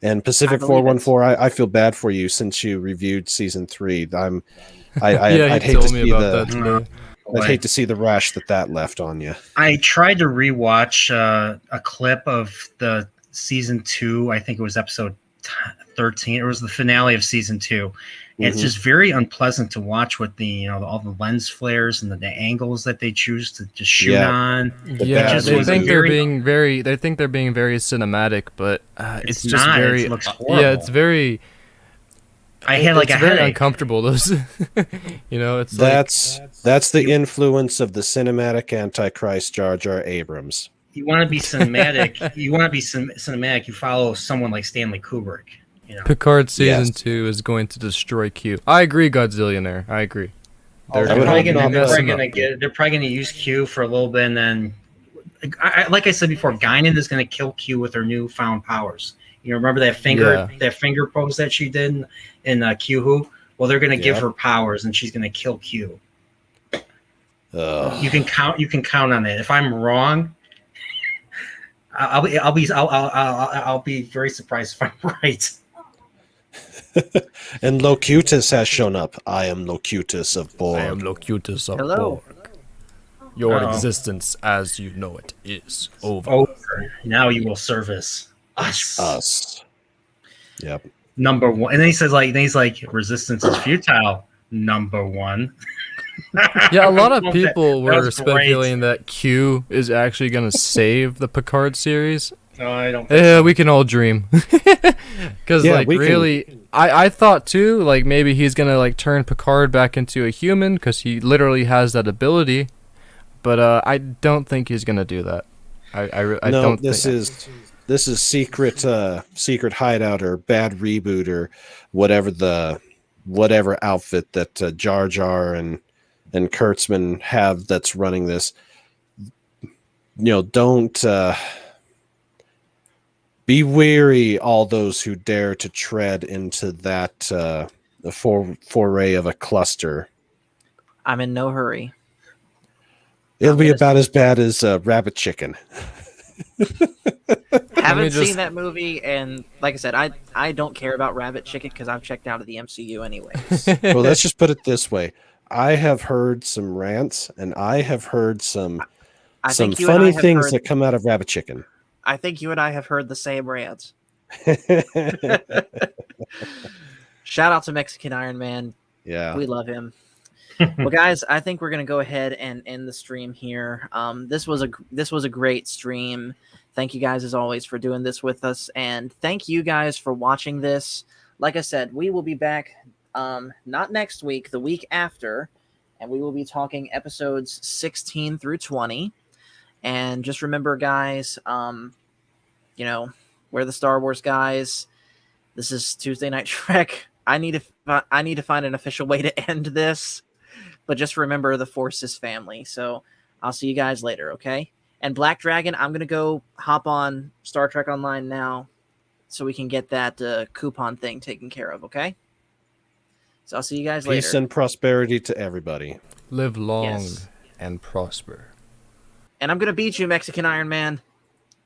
And Pacific 414, I feel bad for you since you reviewed season 3. I'd hate to see the rash that left on you. I tried to rewatch a clip of the season 2. I think it was episode 13. It was the finale of season 2. It's just very unpleasant to watch with the all the lens flares and the angles that they choose to shoot on. Yeah, they think they're being very cinematic, but it's just not. very It looks horrible. yeah, it's very. It's very uncomfortable. Those, it's that's the influence of the cinematic Antichrist Jar Jar Abrams. You want to be cinematic. You follow someone like Stanley Kubrick. Picard season 2 is going to destroy Q. I agree, Godzillionaire. I agree. They're probably going to use Q for a little bit, and then, like I said before, Guinan is going to kill Q with her newfound powers. You remember that finger pose that she did in Q Who? Well, they're going to give her powers, and she's going to kill Q. You can count on it. If I'm wrong, I'll be very surprised if I'm right. And Locutus has shown up. I am Locutus of Borg. I am Locutus of Hello. Borg. Your existence as you know it is over. Now you will service us. Yep. Number one. And then he's like, resistance is futile. Number one. Yeah, a lot of people were speculating that Q is actually going to save the Picard series. No, I don't think so. We can all dream. Because, I thought, too, like, maybe he's going to, like, turn Picard back into a human, because he literally has that ability. But I don't think he's going to do that. I don't think... This is secret hideout or bad reboot or whatever outfit that Jar Jar and Kurtzman have that's running this. Don't... be wary, all those who dare to tread into that foray of a cluster. I'm in no hurry. It'll be about as bad as Rabbit Chicken. Haven't seen that movie, and like I said, I don't care about Rabbit Chicken because I've checked out of the MCU anyways. Well, let's just put it this way. I have heard some rants, and I have heard some funny things that come out of Rabbit Chicken. I think you and I have heard the same rants. Shout out to Mexican Iron Man. Yeah. We love him. Well, guys, I think we're going to go ahead and end the stream here. This was a great stream. Thank you guys, as always, for doing this with us. And thank you guys for watching this. Like I said, we will be back not next week, the week after. And we will be talking episodes 16 through 20. And just remember, guys, we're the Star Wars guys. This is Tuesday Night Trek. I need to find an official way to end this. But just remember, the Force is family. So I'll see you guys later, okay? And Black Dragon, I'm going to go hop on Star Trek Online now so we can get that coupon thing taken care of, okay? So I'll see you guys later. Peace and prosperity to everybody. Live long and prosper. And I'm going to beat you, Mexican Iron Man.